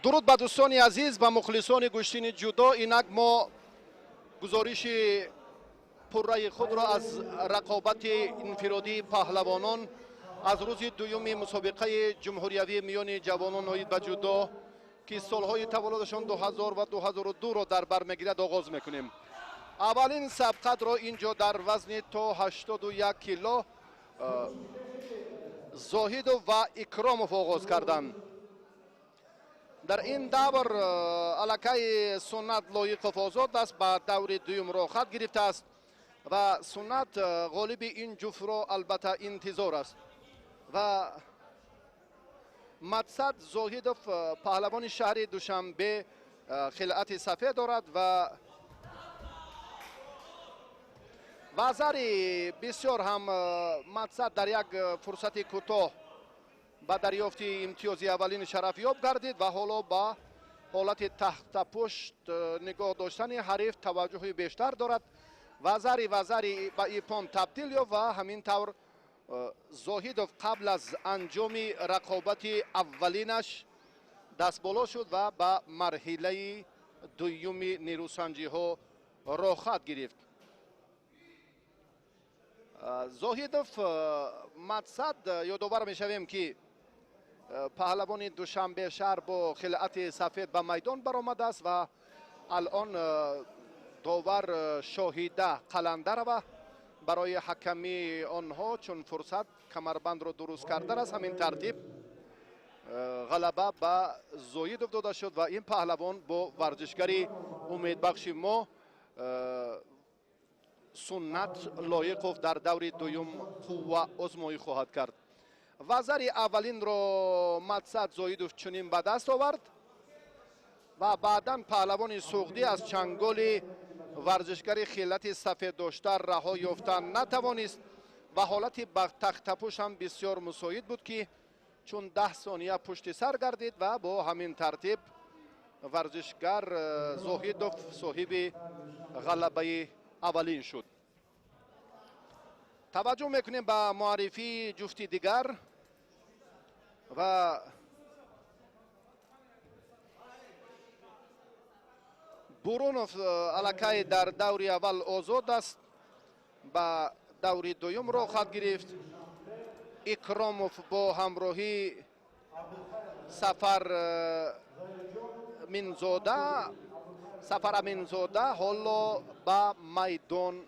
درود به دوستان عزیز و مخلصان گوشتین جودو. اینک ما گزارش پررای خود را از رقابت انفرادی پهلوانان از روز دوم مسابقه جمهوریوی میان جوانان نوید به جودو که سالهای تولدشان 2000 و 2002 را در بر میگیرد آغاز میکنیم. اولین سبقت را اینجا در وزن تا 81 کیلو زاهد و اکراموف آغاز کردند. در این دور علاقه سنت لایق آزاد است، به دور دوم را خط گرفته است و سنت غالب این جفت را البته انتظار است و مقصد زاهدوف پهلوان شهر دوشنبه خلعت سفید دارد و وزر بسیار هم مقصد در یک فرصت کوتاه با دریافت امتیاز اولین شرف یاب گردید و حالا با حالت تحت پشت نگاه داشتن حریف توجه بیشتر دارد. وزری به ایپان تبدیل یافت و همین طور زاهدوف قبل از انجام رقابت اولینش دست بالا شد و به مرحله دوم نیروسنجی ها راه خط گرفت. زاهدوف مقصد یادآور میشویم که پهلوان دوشنبه شهر با خلعت سفید به میدان برآمده است و الان داور شاهیده قلنده و برای حکمی آنها چون فرصت کمربند را درست کرده است. همین ترتیب غلبه به زاهدوف داده شد و این پهلوان با ورزشگری امیدبخش ما سنت لایق در دور دوم قوه آزمایی خواهد کرد. وزر اولین را مقصد زاهدوف چنین به دست آورد و بعدا پهلوان سوختی از چنگال ورزشگر خلعت سفید داشته رها یافتن نتوانست و حالت تخت پوش هم بسیار مساعد بود که چون 10 ثانیه پشت سر گردید و با همین ترتیب ورزشگر زاهدوف صاحب غلبه اولین شد. توجه میکنیم به معرفی جفتی دیگر و برونوف علاقه در دور اول آزاد است، به دور دوم را خط گرفت. اکراموف با همراهی سفر امینزاده حالا به میدان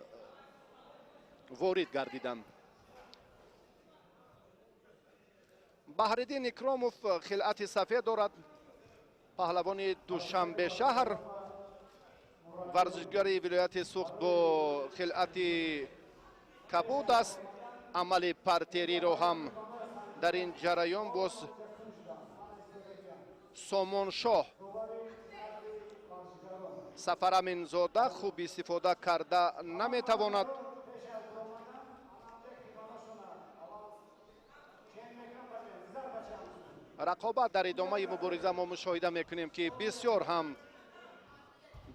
وارد گردیدند. بهرالدین اکراموف خلعت سفید دارد، پهلوان دوشنبه شهر، ورزشگر ولایت سوخت با خلعت کبود است. عمل پرتری را هم در این جریان باز سامانشاه سفر امینزاده خوب استفاده کرده نمیتواند. رقابت در ادامه مبارزه ما مشاهده میکنیم که بسیار هم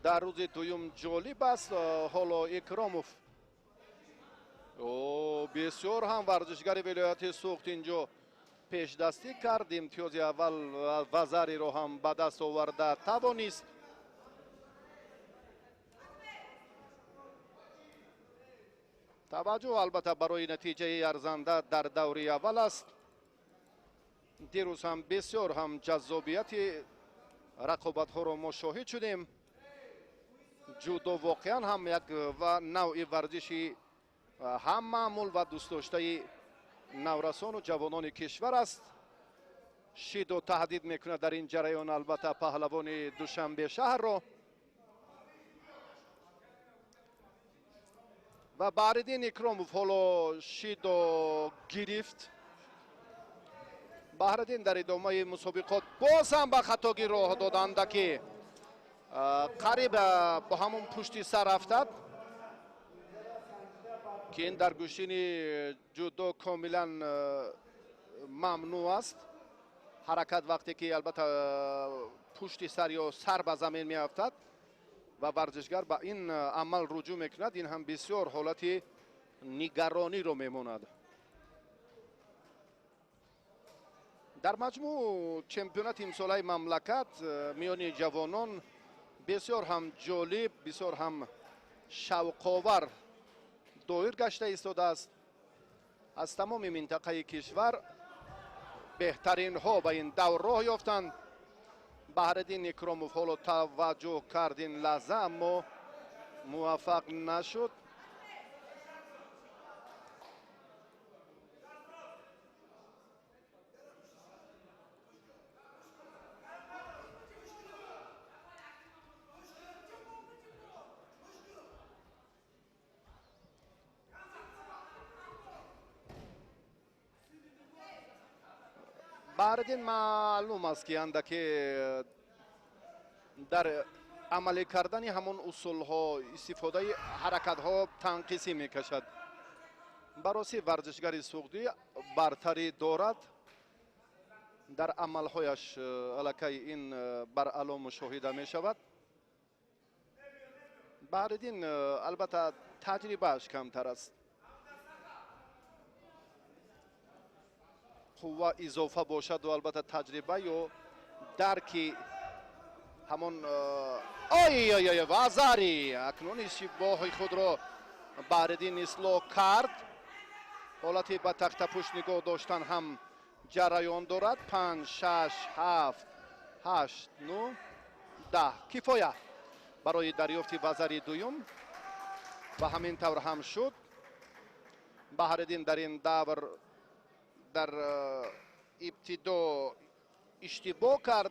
در روز دوم جالب است. حالا اکراموف بسیار هم ورزشگر ولایت سوخت اینجا پیش دستی کرد، امتیاز اول وزری را هم به دست آورده توانست. توجه البته برای نتیجه ارزنده در دور اول است. دیروز هم بسیار هم جذابیت رقابت ها را ما شاهد شدیم. جودو واقعا هم یک نوع ورزشی هم معمول و دوست داشته نورسان و جوانان کشور است. شید و تهدید میکنه در این جریان البته پهلوان دوشنبه شهر را و بهرالدین اکراموف حالا شید و گرفت. بهرالدین در ادامه مسابقات باز هم به خطاگی راه دادند که قریب با همون پشتی سر افتاد که این در گوشین جودو کاملا ممنوع است. حرکت وقتی که البته پشتی سر یا سر به زمین می افتد و ورزشگر به این عمل رجوع میکند، این هم بسیار حالت نگرانی رو میموند. در مجموع چمپیونات امسال مملکت میان جوانان بسیار هم جالب، بسیار هم شوق‌آور دایر گشته ایستاده است. از تمام منطقه کشور بهترین ها به این دور راه یافتند. بهرالدین اکراموف حالا توجه کرد این لحظه اما موفق نشد. بهرالدین معلوم است که اندکی در عملی کردن همون اصول ها استفاده حرکت ها تنقیصی میکشد. برای ورزشگر سوقدی برتری دارد. در عمل هایش الکی این بر اعلی مشاهده می شود. بهرالدین البته تجربهش کمتر است. قوه اضافه باشد و البته تجربه یا درکی همون وزاری اکنون اشتباه خود را بهرالدین اصلاح کرد. حالتی به تخت پشت نگاه داشتن هم جریان دارد. 5 6 7 8 9 10 کفایه برای دریافت وزری دوم. و همین طور هم شد. بهرالدین در این دور در ابتدا اشتباه کرد.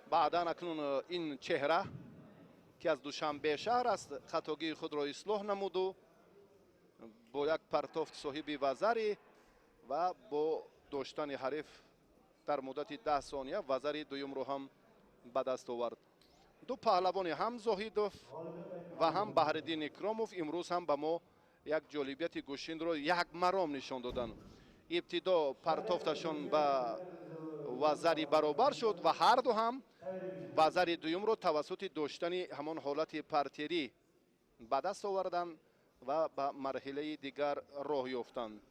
بعدا اکنون این چهره که از دوشنبه شهر است خطاگی خود را اصلاح نمود و با یک پرتافت صاحب وزری و با داشتن حریف در مدت 10 ثانیه وزری دوم رو هم به دست آورد. دو پهلوان هم زاهدوف و هم بهرالدین اکراموف امروز هم به ما یک جالبیت گوشین رو یک مرام نشان دادن. ابتدا پرتافتشان به وزری برابر شد و هر دو هم وزری دوم رو توسط داشتن همان حالت پرتری به دست آوردن و به مرحله دیگر راه یافتند.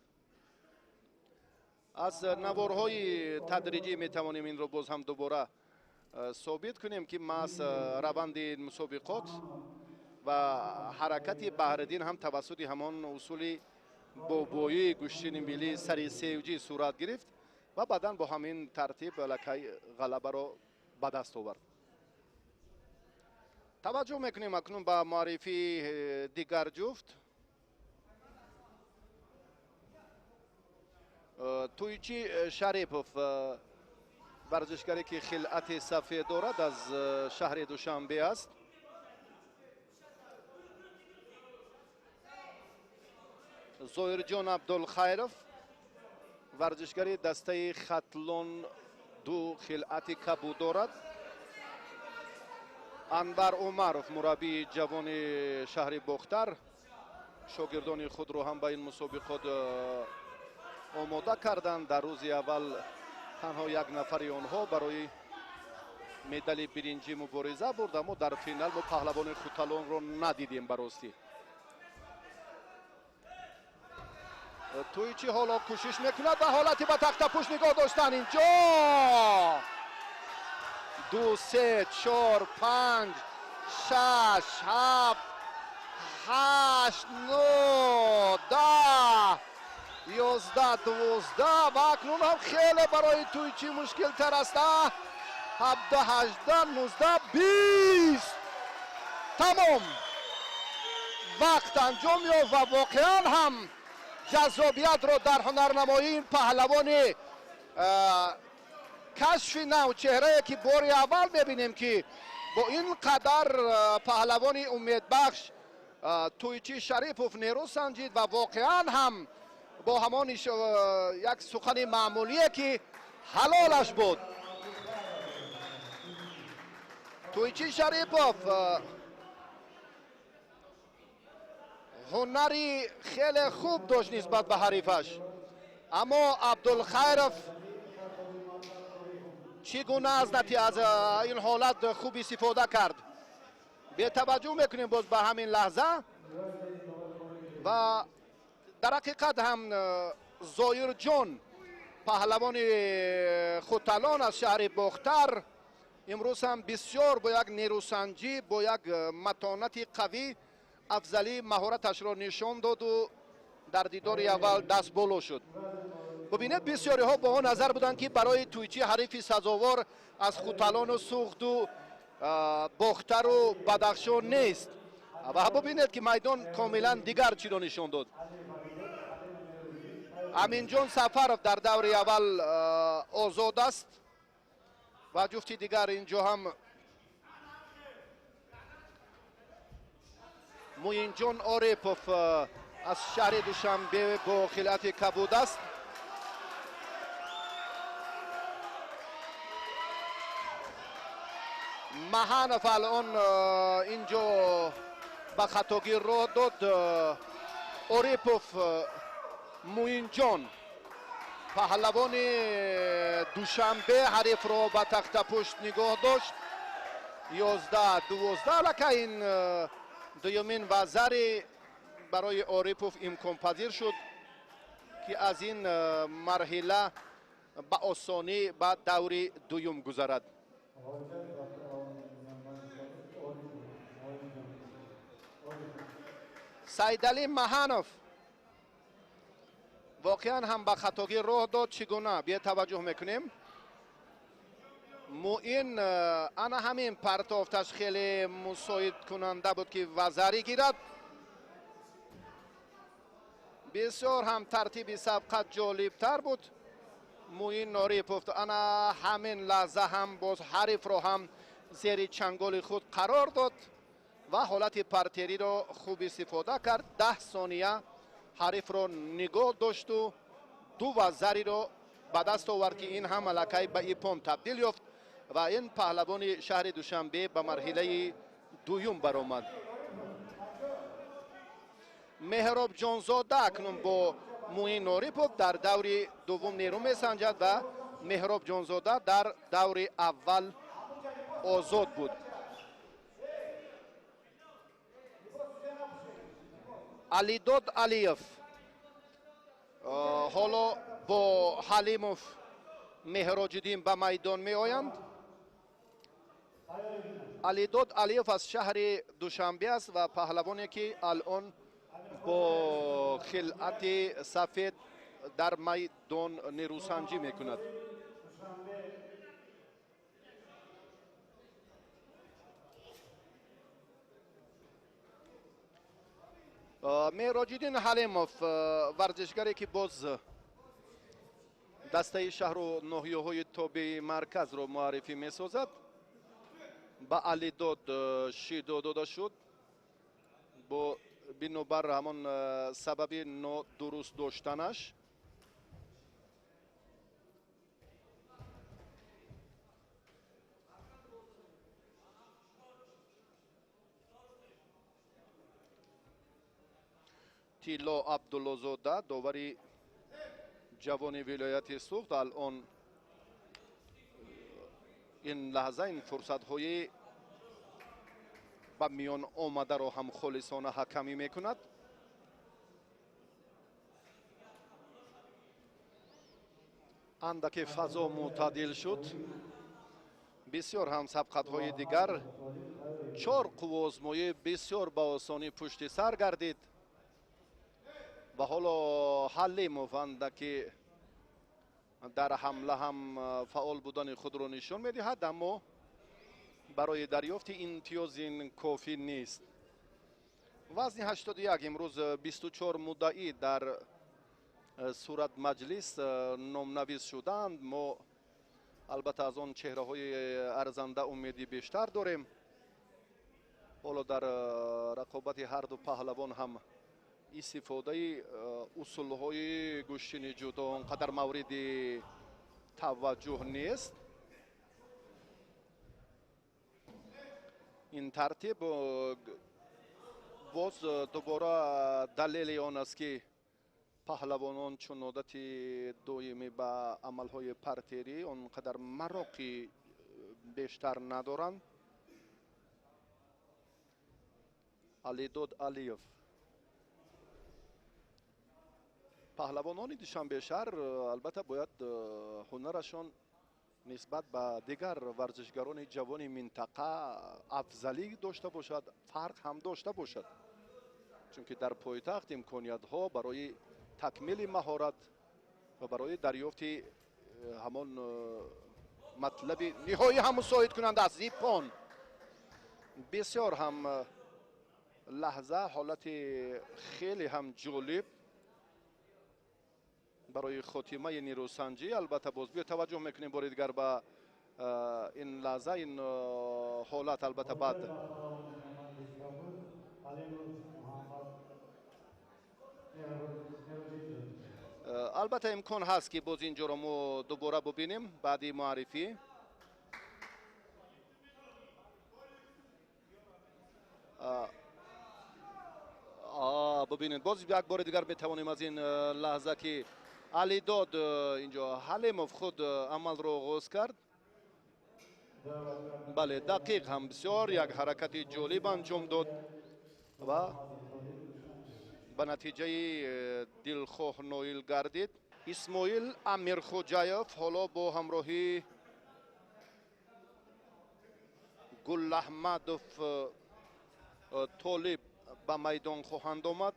از نوارهای تدریجی می توانیم این رو باز هم دوباره ثابت کنیم که ماس روند مسابقات و حرکت بهرالدین هم توسط همان اصول بابایی گوشتین ملی سری سیوجی صورت گرفت و بعدا با همین ترتیب لکه غلبه را به دست آورد. توجه میکنیم اکنون به معرفی دیگر جفت. تویچی شریپوف ورزشگری که خلعت سفید دارد از شهر دوشنبه است. زویرجان عبدالخیرف ورزشگری دسته خطلون 2 خلعت کبود دارد. انور عمرف مربی جوان شهر بختر شاگردان خود رو هم به این مسابقات آماده کردند. در روز اول تنها یک نفر آنها برای مدال برنجی مبارزه برد اما در فینال ما پهلوان خوتالان رو ندیدیم براستی. تویچی حالا کوشش میکند و حالتی به تخت پشت نگاه داشتن. اینجا 2 3 4 5 6 7 8 9 10 11 12 و اکنون هم خیلی برای تویچی مشکل تر است. 17 18 19 20 تمام وقت انجام یافت و واقعا هم جذابیت را در هنرنمایی این پهلوان کشف نو چهره که بار اول میبینیم که با این قدر پهلوان امیدبخش تویچی شریپوف نیرو سنجید و واقعا هم با همان یک سخن معمولیه که حلالش بود. تویچی شریپوف هنری خیلی خوب داشت نسبت به حریفش اما عبدالخیرف چگونه از این حالت خوب استفاده کرد. به توجه میکنیم باز به همین لحظه و در حقیقت هم زایر جان پهلوان خوتالان از شهر باختر امروز هم بسیار با یک نیروسنجی، با یک متانت قوی افضلی مهارتش را نشان داد و در دیدار اول دست بالا شد. ببینید بسیاری ها با آن نظر بودند که برای تویچی حریف سزاوار از خوتالان و سوخت و باختر و بدخشان نیست. و ببینید که میدان کاملا دیگر چی را نشان داد. امین جان سفرов در دور اول آزاد است و جفتی دیگر اینجا هم موین جان آریپوف از شهر دوشنبه با خلعت کبود است. محنف الان اینجا به خطاگیر را داد. آریپوف موین جان پهلوان دوشنبه حریف را به تخت پشت نگاه داشت. 11-12 لکه این دومین وزر برای آریپوف امکان پذیر شد که از این مرحله به آسانی به دور دوم گذرد. سیدعلی محنف واقعا هم به خطاگیر راه داد. چگونه بیا توجه میکنیم. موین انا همین پرتافتش خیلی مساعد کننده بود که وزری گیرد. بسیار هم ترتیب سبقت جالب تر بود. موین آریپوف انا همین لحظه هم باز حریف را هم زیر چنگال خود قرار داد و حالت پرتری را خوب استفاده کرد. 10 ثانیه حریف را نگاه داشت و دو وزری را به دست آورد که این هم ملکه به ایپام تبدیل یافت و این پهلوان شهر دوشنبه به مرحله دوم برآمد. مهراب جانزاده اکنون با موین آریپوف در دور دوم نیرو میسنجد و مهراب جانزاده در دور اول آزاد بود. علیداد علیف حالا با حلیموف مهراجدین به میدان می آیند. علیداد علیف از شهر دوشنبه است و پهلوانی که الان با خلعت سفید در میدان نیروسنجی می کند. مهراجدین حلیموف ورزشگری که باز دسته شهر و ناحیه های تابع مرکز را معرفی می سازد. به علیداد شیدا داده شد با بنابر همان سبب نادرست داشتنش. تیلا عبدالله زاده داوری جوان ولایت سوخت الان این لحظه این فرصت های به میان آمده را هم خالصانه حکمی میکند. اندک فضا معتدل شد. بسیار هم سبقت های دیگر 4 قوه آزمایی بسیار با آسانی پشت سر گردید و حالا حلیموف اندک در حمله هم فعال بودن خود را نشان میدهد، اما برای دریافت امتیاز این کافی نیست. وزن 81 امروز 24 مدعی در صورت مجلس نامنویس شدند. ما البته از آن چهره های ارزنده امیدی بیشتر داریم. حالا در رقابت هر دو پهلوان هم استفاده اصول های گوشتن جدا آنقدر مورد توجه نیست. این ترتیب باز دوباره دلیل آن است که پهلوانان چون عادت دائمی به عملهای پرتری آنقدر مراقی بیشتر ندارند. علیداد علیف پهلوانان دوشنبهشهر البته باید هنرشان نسبت به دیگر ورزشگران جوان منطقه افضلی داشته باشد، فرق هم داشته باشد، چون که در پایتخت امکانیت ها برای تکمیل مهارت و برای دریافت همان مطلب نهایی هم مساعد کنند است. زیپان بسیار هم لحظه حالت خیلی هم جالب برای خاتمه نیروسنجی. البته باز بیا توجه میکنیم بار دیگر به این لحظه، این حالت. البته بعد البته امکان هست که باز اینجا رو ما دوباره ببینیم بعدی معرفی. ببینید باز یک بار دیگر میتوانیم از این لحظه که علی داد اینجا حلیموف خود عمل رو آغاز کرد. بله دقیق هم بسیار یک حرکت جالب انجام داد و به نتیجه دلخواه نایل گردید. اسماعیل امیرخوجایف حالا با همراهی گل احمدوف طالب به میدان خواهند آمد.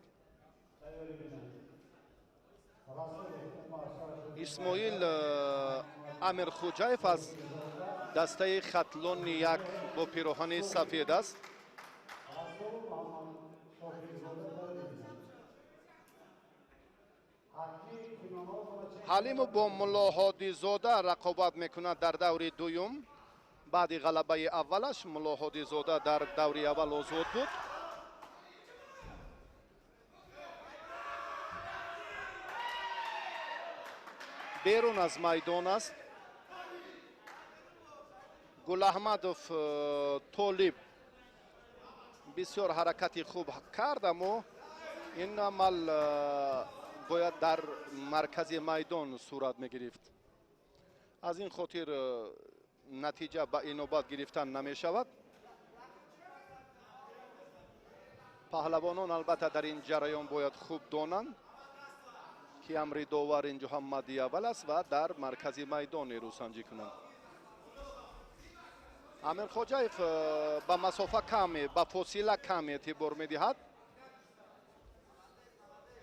اسماعیل امیرخوجایف از دسته خطلون یک با پیراهن سفید است. حلیم با ملاحادی زاده رقابت میکند در دور دوم. بعد غلبه اولش ملاحادی زاده در دور اول آزاد بود. بیرون از میدان است. گل احمدوف طالب بسیار حرکتی خوب کرد، اما این عمل باید در مرکز میدان صورت می گرفت. از این خاطر نتیجه به اینوبت گرفتن نمی شود. پهلوانان البته در این جریان باید خوب دانند که امر داور اینجا هم مدی اول است و در مرکز میدان نیروسنجی کنند. امیرخوجایف به مسافه کمی، به فاصله کمی اعتبار میدهد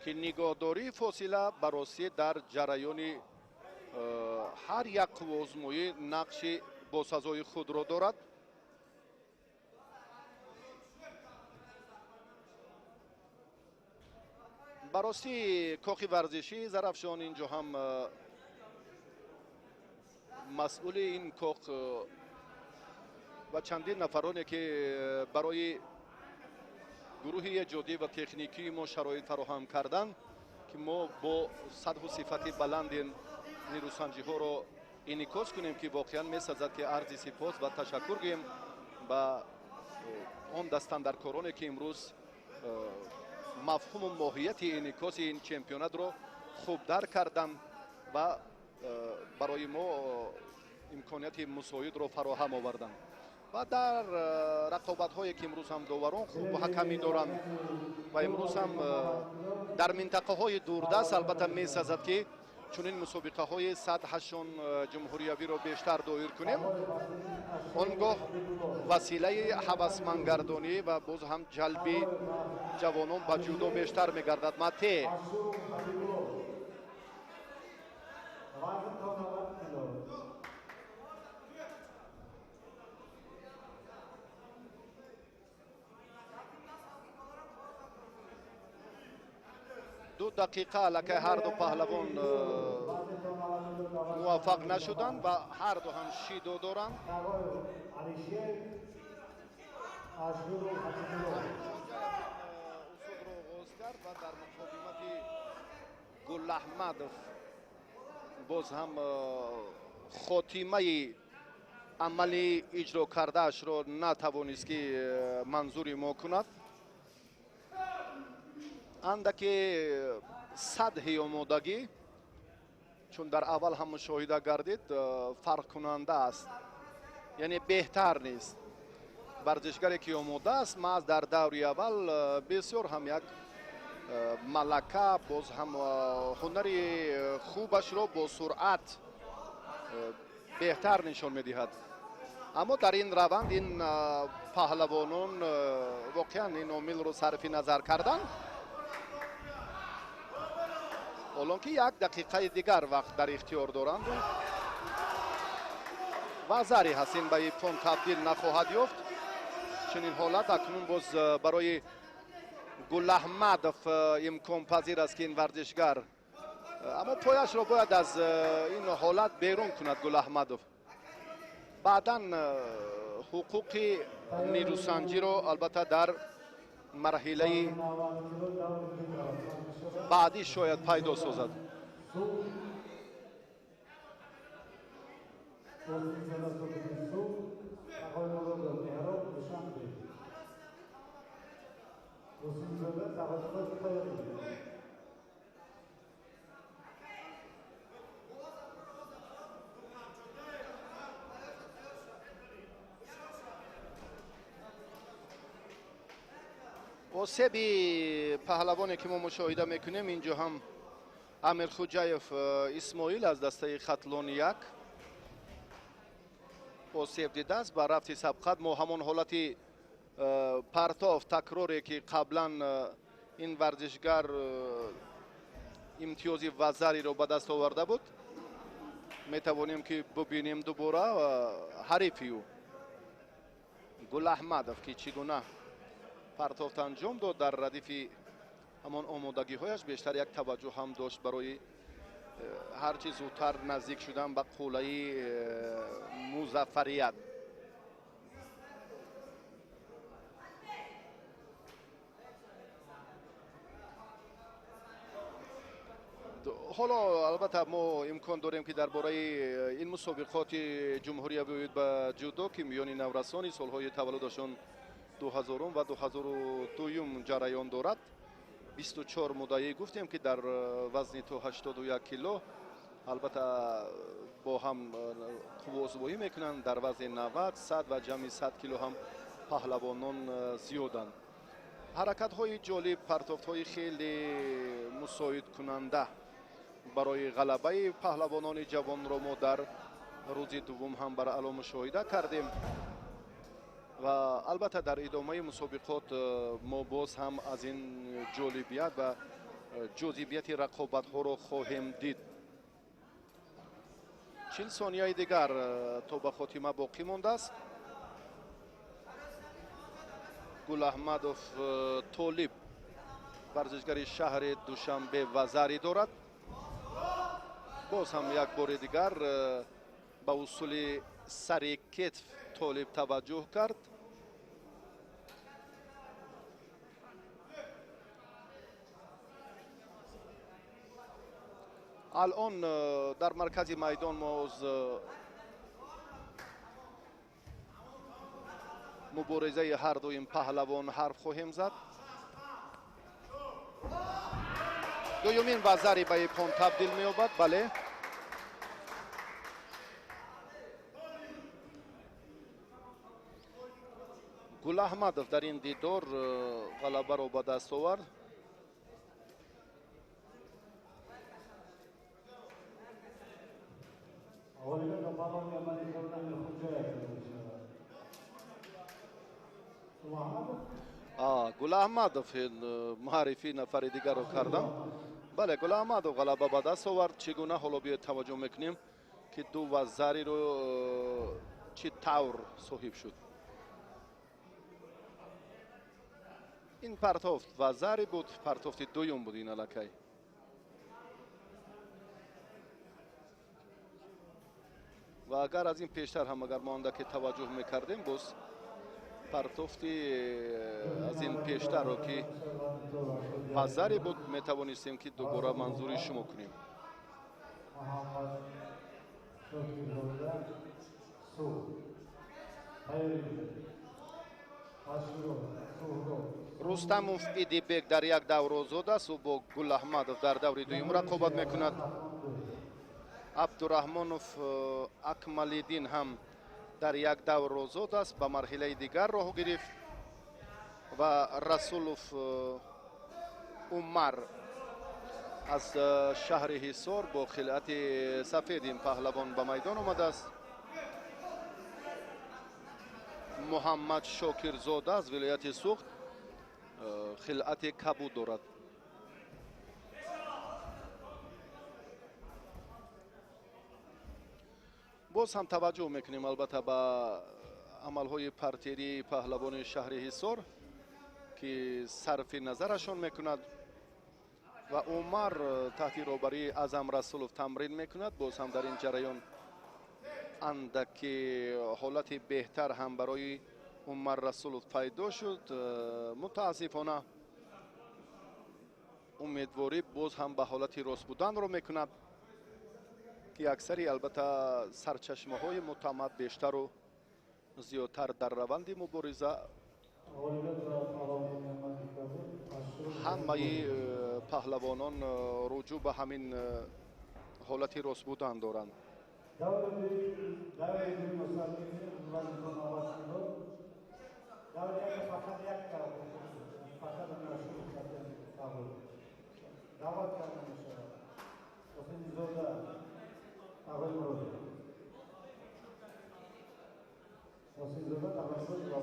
که نگاهداری فاصله بررسی در جریان هر یک آزمایی نقش باسزای خود را دارد. بررسی کاخ ورزشی زرافشان اینجا هم مسئول این کاخ و چندین نفرانی که برای گروه ایجادی و تکنیکی ما شرایط فراهم کردن که ما با سطح و صفت بلند نیروسنجی ها را انعکاس کنیم که واقعا میسازد که عرض سپاس و تشکر گوییم به آن دستاندرکارانی که امروز مفهوم و ماهیت انعکاس این چمپیونات را خوب درک کردن و برای ما امکانیت مساعد را فراهم آوردن. و در رقابت هایی که امروز هم داوران خوب و حکمی دارند و امروز هم در منطقه های دوردست البته می سازد که چون این مسابقه های سطحشون جمهوریوی را بیشتر دایر کنیم، آنگاه وسیله هوسمندگردانی و باز هم جلبی جوانان به جودو بیشتر می گردد. مته دو دقیقه لکه هر دو پهلوان موفق نشدند و هر دو هم شیدو دارند. اصول رو آغاز کرد و در مقابلت گل احمدوف باز هم خاتمه عملی اجرا کرده اش را نتوانست که منظوری ما کند. اندکی سطح آمادگی چون در اول هم مشاهده گردید فرق کننده است، یعنی بهتر نیست. ورزشگری که آماده است، ما از در دور اول بسیار هم یک малака боз ҳам ҳунари хубашро бо суръат беҳтар нишон медиҳад. аммо дар ин раванд ин паҳлавонон воқеан ин омилро сарфи назар карданд. ҳолонки як дақиқаи дигар вақт дар ихтиёр доранд ва зари ҳастин ба ипон табдил нахоҳад ёфт. чунин ҳолат акнун боз барои Гулаҳмадов имконпазир аст ки ин варзишгар аммо пояшро бояд аз ин ҳолат берун кунад Гулаҳмадов. баъдан ҳуқуқи нирӯсанҷиро албатта дар марҳилаи баъдӣ шояд пайдо созад. осеби паҳлавоне ки мо мушоҳида мекунем инҷо ҳам Амирхоҷаев Исмоил аз дастаи хатлони як осеб дидааст. ба рафти сабқат мо ҳамон ҳолати партов такроре ки қаблан ин варзишгар имтиёзи вазариро ба даст оварда буд метавонем ки бубинем дубора ҳарифи ӯ Гулаҳмадов ки чӣ гуна партовт анҷом дод дар радифи ҳамон омодагиҳояш бештар як таваҷҷӯҳ ҳам дошт барои ҳарчи зудтар наздик шудан ба қулаи музаффарият. ҳоло албатта мо имкон дорем ки дар бораи ин мусобиқоти ҷумҳуриявии ба ҷудо ки миёни наврасони солҳои таваллудашон 2000 ва 2002 ҷараён дорад. 24 муддаӣ гуфтем ки дар вазни то 81 кило албатта бо ҳам қуввозбоӣ мекунанд. дар вазни 90 100 ва ҷамъи 100 кило ҳам паҳлавонон зиёданд. ҳаракатҳои ҷолиб, партофтҳои хеле мусоидкунанда барои ғалабаи паҳлавонони ҷавонро мо дар рӯзи дуввум ҳам баръало мушоҳида кардем ва албатта дар идомаи мусобиқот мо боз ҳам аз ин ҷолибият ва ҷозибияти рақобатҳоро хоҳем дид. 40 сонияи дигар то ба хотима боқӣ мондааст. Гулаҳмадов Толиб варзишгари шаҳри Душанбе ва зари дорад. боз ҳам як бори дигар ба усули сари кетф Толиб таваҷҷӯҳ кард. алон дар маркази майдон мо оз муборизаи ҳарду ин паҳлавон ҳарф хоҳем зад. дуюмин вазари ба ипон табдил меёбад. бале Гулаҳмадов дар ин дидор ғалабаро ба даст овард. Гулаҳмадов муҳаррифи нафари дигарро кардам. бале Гулаҳмадов ғалаба ба даст овард. чӣ гуна ҳоло биёед таваҷҷӯҳ мекунем ки ду вазариро чӣ тавр соҳиб шуд. ин партофт вазари буд, партофти дуюм буд ин аллакай. ва агар аз ин пештар ҳам агар мо андаке таваҷҷӯҳ мекардем боз партофти аз ин пештарро ки вазари буд метавонистем ки дубора манзури шумо кунем. Рустамов Идибек дар як давр озод аст. ӯ бо Гулаҳмадов дар даври дуюм рақобат мекунад. Абдураҳмонов Акмалиддин ҳам дар як давр озод аст. ба марҳилаи дигар роҳ гирифт ва Расулов عمر از شهر حصار با خلعت سفید این پهلوان به میدان آمده است. محمد شاکرزاده از ولایت سوخت خلعت کبود دارد. باز هم توجه میکنیم البته به عملهای پرتری پهلوان شهر حصار که صرف نظرشان میکند و عمر تحت رهبری اعظم رسولوف تمرین میکند. باز هم در این جریان اندک حالت بهتر هم برای عمر رسولوف پیدا شد. متاسفانه امیدواری باز هم به حالت راست بودن رو میکند که اکثری البته سرچشمه های معتمد بیشتر و زیادتر در روند مبارزه همه پهلوانان رجوع به همین حالت راست بودن دارند.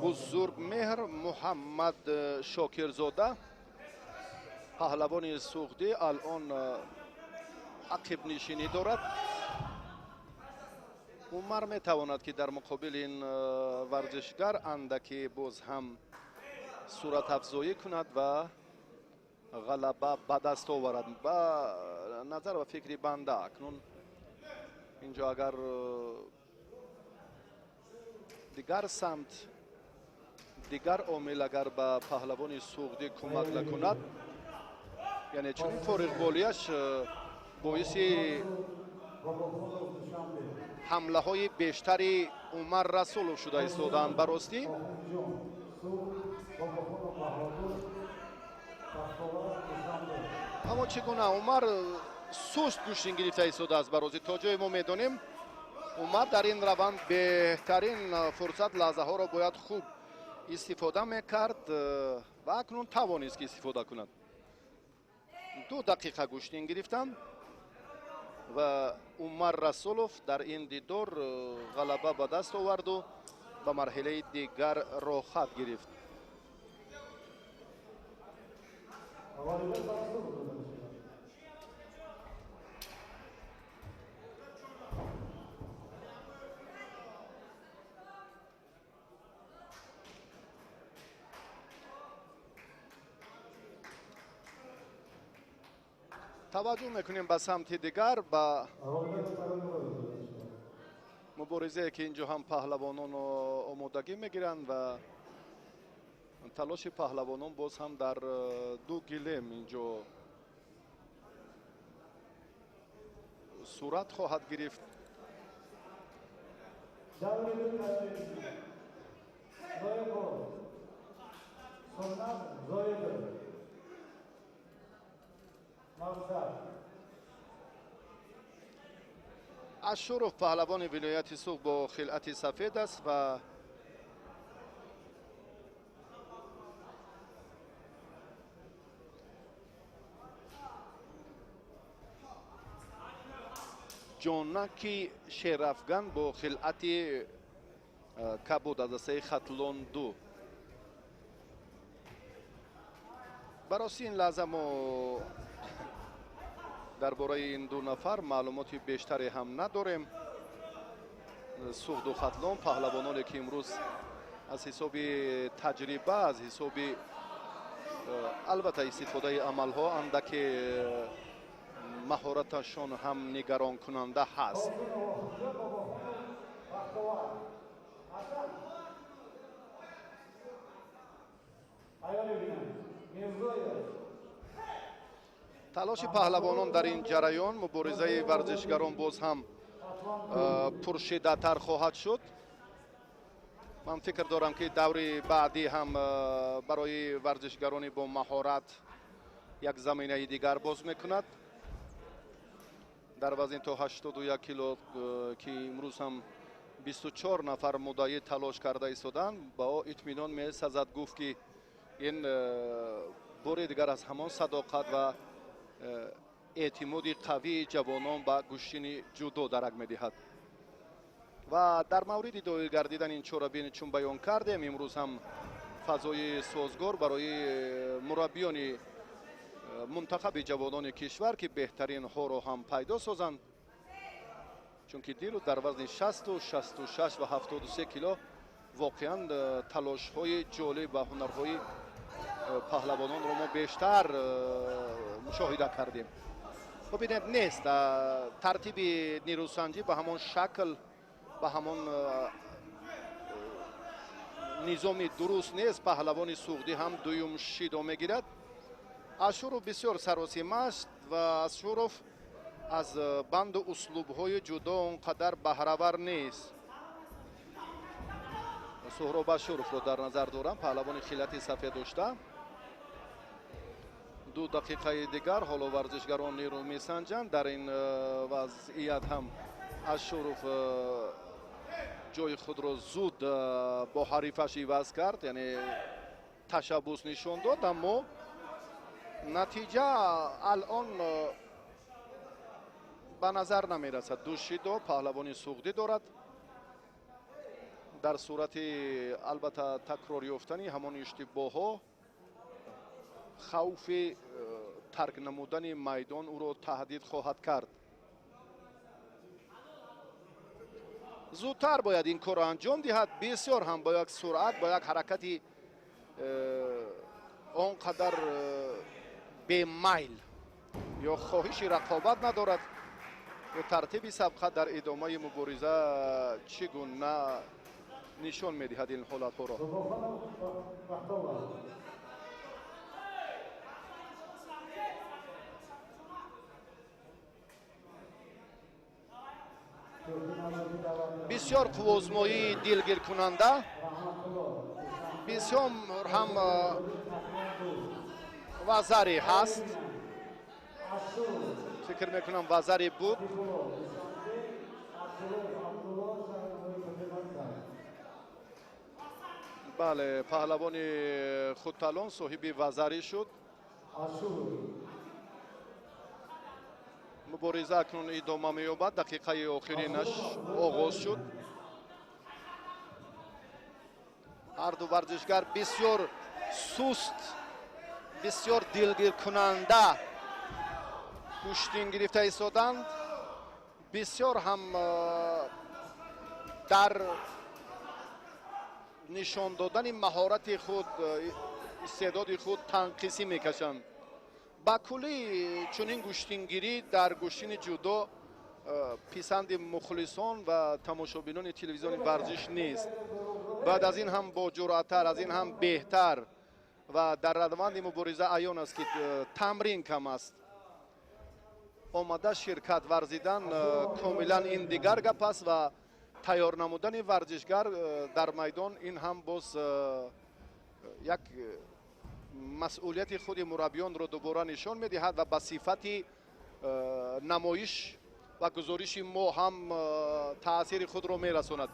بزرگمهر محمد شاکرزاده پهلوان سوختی الان عقب نشینی دارد. عمر میتواند که در مقابل این ورزشگر اندکی باز هم صورت افزایی کند و غلبه به دست آورد. با نظر و فکری بنده اکنون اینجا اگر دیگر سمت دیگر عامل اگر به پهلوان سوختی کمک نکند، یعنی چون فارغ بالیش باعث حمله های بیشتری عمر رسولوف شده ایستادند براستی. اما چگونه عمر سست گوشتین گرفته ایستاده است براستی. تا جای ما میدانیم عمر در این روند بهترین فرصت لحظه ها را باید خوب استفاده میکرد و اکنون توانست که استفاده کند. 2 دقیقه گوشتین گرفتند و عمر رسولوف در این دیدار غلبه به دست آورد و به مرحله دیگر راه خط گرفت. توجه میکنیم به سمت دیگر به مبارزه که اینجا هم پهلوانان آمادگی میگیرند و تلاش پهلوانان باز هم در 2 گلیم اینجا صورت خواهد گرفت. اشرف پهلوان ولایت سوخت با خلعت سفید است و جانکی شیرافگن با خلعت کبود از دسته خطلون 2. برای این لحظه ما درباره این 2 نفر معلوماتی بیشتری هم نداریم. سوخت و خطلون پهلوانانی که امروز از حساب تجربه، از حساب البته استفاده عملها اندک مهارتشان هم نگران کننده هست. تلاش پهلوانان در این جریان مبارزه ورزشگران باز هم پرشدت‌تر خواهد شد. من فکر دارم که دور بعدی هم برای ورزشگران با مهارت یک زمینه دیگر باز میکند. در وزن تا 81 کیلو که امروز هم 24 نفر مدعی تلاش کرده ایستادند، با اطمینان می‌سزد گفت که این بار دیگر از همان صداقت و اعتماد قوی جوانان به گوشین جودو درک می‌دهد. و در مورد دایر گردیدن این چورابین چون بیان کردیم، امروز هم فضای سازگار برای مربیان منتخب جوانان کشور که بهترین ها رو هم پیدا سازند، چون که دیرو در وزن 60 و 66 و 73 کیلو واقعا تلاش های جالب و هنرهای پهلوانان رو ما بیشتر مشاهده کردیم. ببینید نیست ترتیب نیروسنجی به همون شکل، به همون نظام درست نیست. پهلوان سوختی هم دویم شیدا میگیرد. اشورов بسیار سراسی مست و اشورов از بند و اسلوب های جدا اونقدر بهره‌ور نیست. سهراب اشورов رو در نظر دارم، پهلوان خیلتی سفید داشته. 2 دقیقه دیگر حالا ورزشگران نیرو میسنجند. در این وضعیت هم اشورов جای خود را زود با حریفش عوض کرد، یعنی تشبث نشان داد، اما نتیجه الان به نظر نمی رسد. 2 شیدا پهلوانی سوختی دارد. در صورت البته تکرار یافتنی همان اشتباه ها، خوف ترک نمودن میدان او را تهدید خواهد کرد. زودتر باید این کار را انجام دهد. بسیار هم با یک سرعت، با یک حرکتی آنقدر به میل یا خواهش رقابت ندارد. و ترتیب سبقت در ادامه مبارزه چگونه نشان میدهد این حالت ها را. بسیار قوازمایی دلگیر کننده، بسیار هم وزری هست. فکر میکنم وزری بود. بله، پهلوان خودتالان صاحب وزری شد. مبارزه اکنون ادامه می‌یابد. دقیقه آخرینش آغاز شد. هر دو ورزشگر بسیار سست، بسیار دلگیر کننده کشتین گرفته ایستادند. بسیار هم در نشان دادن مهارت خود، استعداد خود تنقیسی میکشند. با کلی چنین گشتینگیری در گشتین جودو پسند مخلصان و تماشابینان تلویزیون ورزش نیست. بعد از این هم با جرأت‌تر، از این هم بهتر و در روند مبارزه عیان است که تمرین کم است. آمده شرکت ورزیدن کاملا این دیگر گپ است و تیار نمودن ورزشگر در میدان این هم باز یک مسئولیت خود مربیان رو دوباره نشان میدهد و به صفت نمایش و گزارش ما هم تاثیر خود رو میرساند.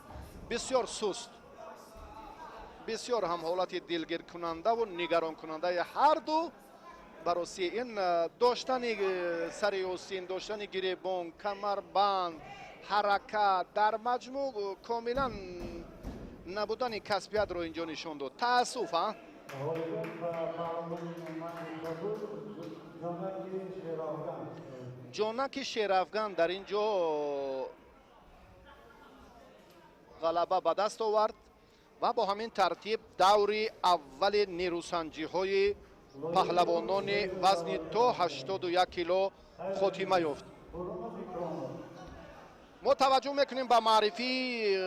بسیار سست، بسیار هم حالت دلگیر کننده و نگران کننده هر دو براسی این داشتن سر آستین، داشتن گریبان، کمربند، حرکت در مجموع کاملا نبودن کسبیت رو اینجا نشان داد. تأسف ها. جانک شیرافغان در اینجا غلبه به دست آورد و با همین ترتیب دور اول نیروسنجی های پهلوانان وزن تا 81 کیلو خاتمه یافت. ما توجه میکنیم به معرفی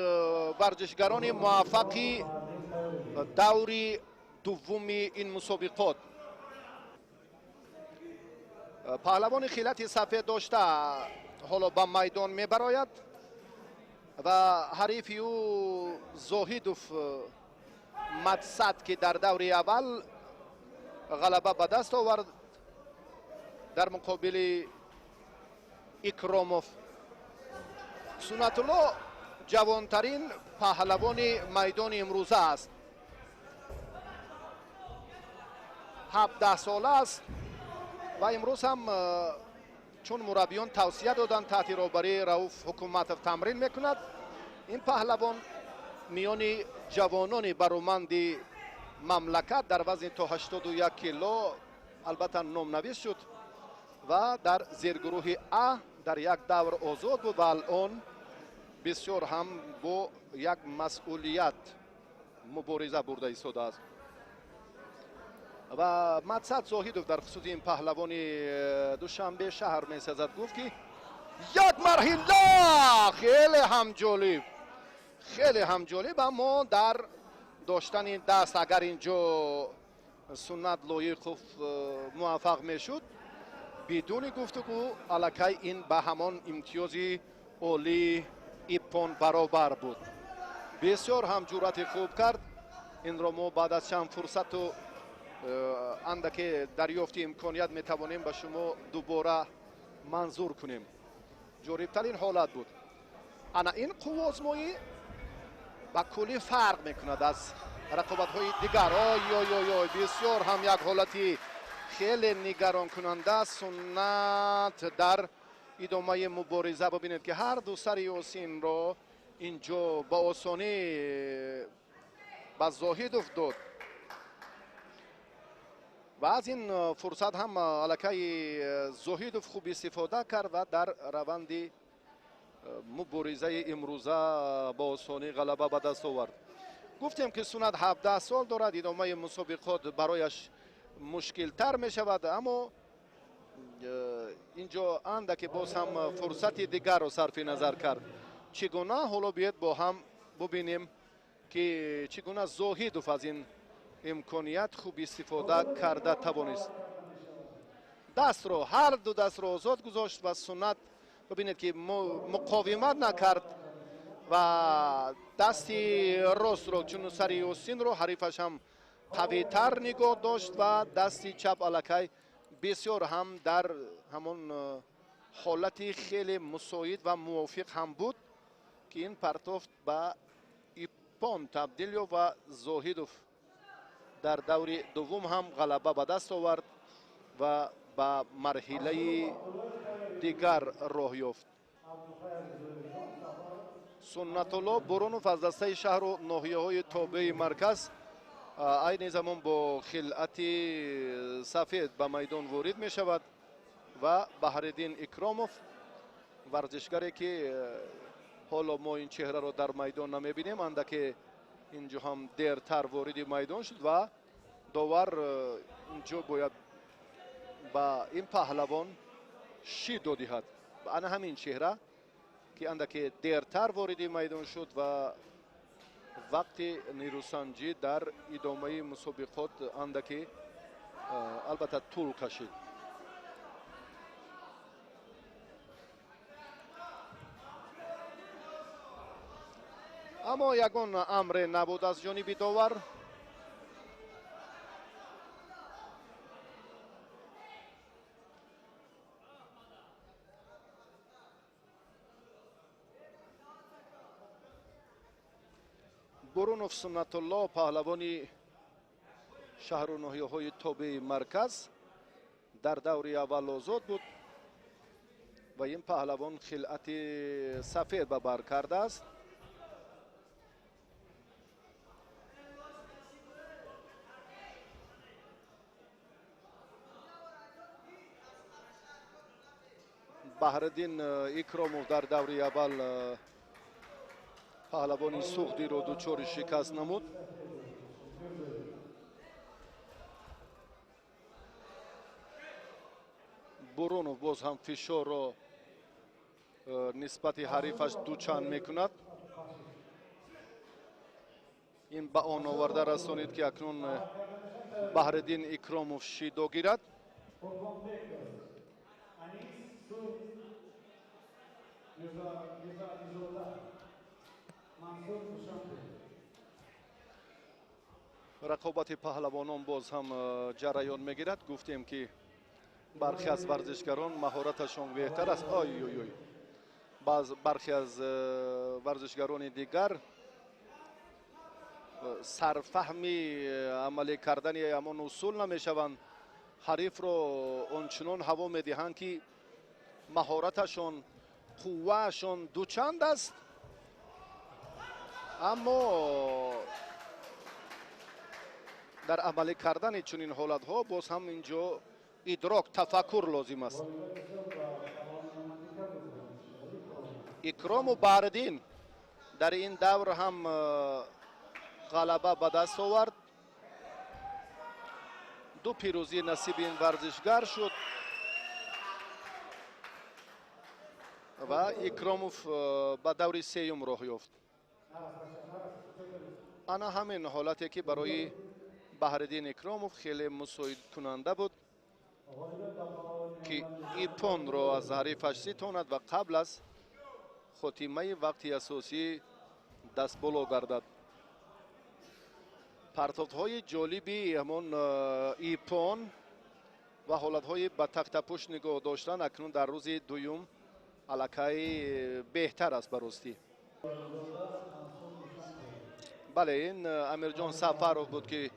ورزشگران موفقی دور دوم این مسابقات. پهلوان خیلت سفید داشته حالا به میدان میبراید و حریف او زاهیدوف مدصد که در دور اول غلبه به دست آورد در مقابل اکراموف. سنت الله جوانترین پهلوان میدان امروزه است. 17 ساله است و امروز هم چون مربیان توصیه دادن تحت رهبری رؤوف حکومتوف تمرین میکند. این پهلوان میان جوانان برومند مملکت در وزن تا 81 کیلو البته نامنویس شد و در زیرگروه ا در یک دور آزاد بود و الان بسیار هم با یک مسئولیت مبارزه برده ایستاده است. و مقصد زاهدوف در خصوص این پهلوان دوشنبه شهر میسازد گفت که یک مرحله خیلی هم جالب اما در داشتن این دست اگر اینجا سنت لایقوف موفق میشد بدون گفتگو الکی این به همان امتیازی عالی ایپون برابر بود. بسیار هم جرأت خوب کرد. این را ما بعد از چند فرصت و اندک دریافت امکانیت میتوانیم به شما دوباره منظور کنیم. جالبترین حالت بود. انا این قوه آزمایی با کلی فرق میکند از رقابت های دیگر. بسیار هم یک حالتی خیلی نگران کننده. سنت در ادامه مبارزه ببینید که هر دو سر یاسین را اینجا با آسانی به زاهدوف داد و از این فرصت هم الکی زاهدوف خوب استفاده کرد و در روند مبارزه امروزه با آسانی غلبه به دست آورد. گفتیم که سنت 17 سال دارد. ادامه مسابقات برایش مشکل تر می شود اما اینجا اندک باز هم فرصت دیگر را صرف نظر کرد. چگونه حالا بیاید با هم ببینیم که چگونه زاهدوف از این امکانیت خوب استفاده کرده توانست. دست رو هر دو دست رو آزاد گذاشت و سنت ببینید که مقاومت نکرد و دستی راست رو چون سر یاسین رو حریفش هم قوی تر نگاه داشت و دستی چپ الکی بسیار هم در همون حالتی خیلی مساعد و موافق هم بود که این پرتافت به ایپان تبدیل و زاهدوف در دور دوم هم غلبه به دست آورد و به مرحله دیگر راه یافت. سنت الله برونوف از دسته شهر و ناحیه های تابع مرکز عین زمان با خلعت سفید به میدان وارد می شود و بهرالدین اکراموف ورزشگری که حالا ما این چهره را در میدان نمی بینیم اندک اینجا هم دیرتر وارد میدان شد و داور اینجا باید با این پهلوان شی دادهد. انا همین چهره که اندک دیرتر وارد میدان شد و وقت نیروسنجی در ادامه مسابقات اندکی البته طول کشید. اما یگان امر نبود از جانب داور. برونوف سنت الله پهلوانی شهر و ناحیه های تابع مرکز در دور اول آزاد بود و این پهلوان خلعت سفید به بر کرده است. بهرالدین اکراموف در دور اول پهلوانی سوختی رو دچار شکست نمود. برونوف باز هم فشار را نسبت حریفش دوچند میکند. این به آن آورده رسانید که اکنون بهرالدین اکراموف شیدا گیرد. رقابت پهلوانان باز هم جریان میگیرد. گفتیم که برخی از ورزشگران مهارتشان بهتر است. برخی از ورزشگران دیگر سرفهمی عملی کردن همان اصول نمیشوند. حریف رو اونچنان هوا میدهند که مهارتشون، قوهشون دوچند است، اما در عملی کردن چنین حالت ها باز هم اینجا ادراک، تفکر لازم است. اکرام و بهردین در این دور هم غلبه به دست آورد. دو پیروزی نصیب این ورزشگر شد و اکراموف به دور سیوم راه یافت. انا همین حالتی که برای بهردین اکراموف خیلی مساعد کننده بود که این تون را از حریفش ستاند و قبل از خاتمه وقت اساسی دست بالا گردد. پرتاب‌های جالبی همون ایپون و حالت‌های به تخت پشت نگاه داشتن اکنون در روز دوم الکی بهتر است براستی. بله، این امیرجان سفرов بود که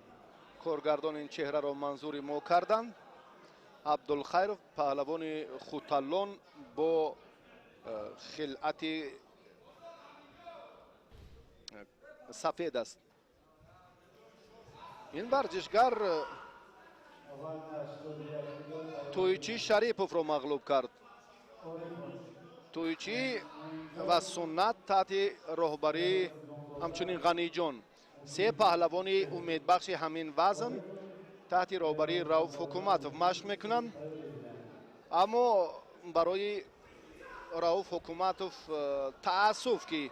کارگردان این چهره را منظور ما کردند. عبدالخیر پهلوان خوتالان با خلعت سفید است. این ورزشگر تویچی شریپوف را مغلوب کرد. تویچی و سنت تحت راهبری همچنین غنی جان، سه پهلوان امیدبخش همین وزن تحت راهبری رؤوف حکومتوف مشق میکنند، اما برای رؤوف حکومتوف تأسف که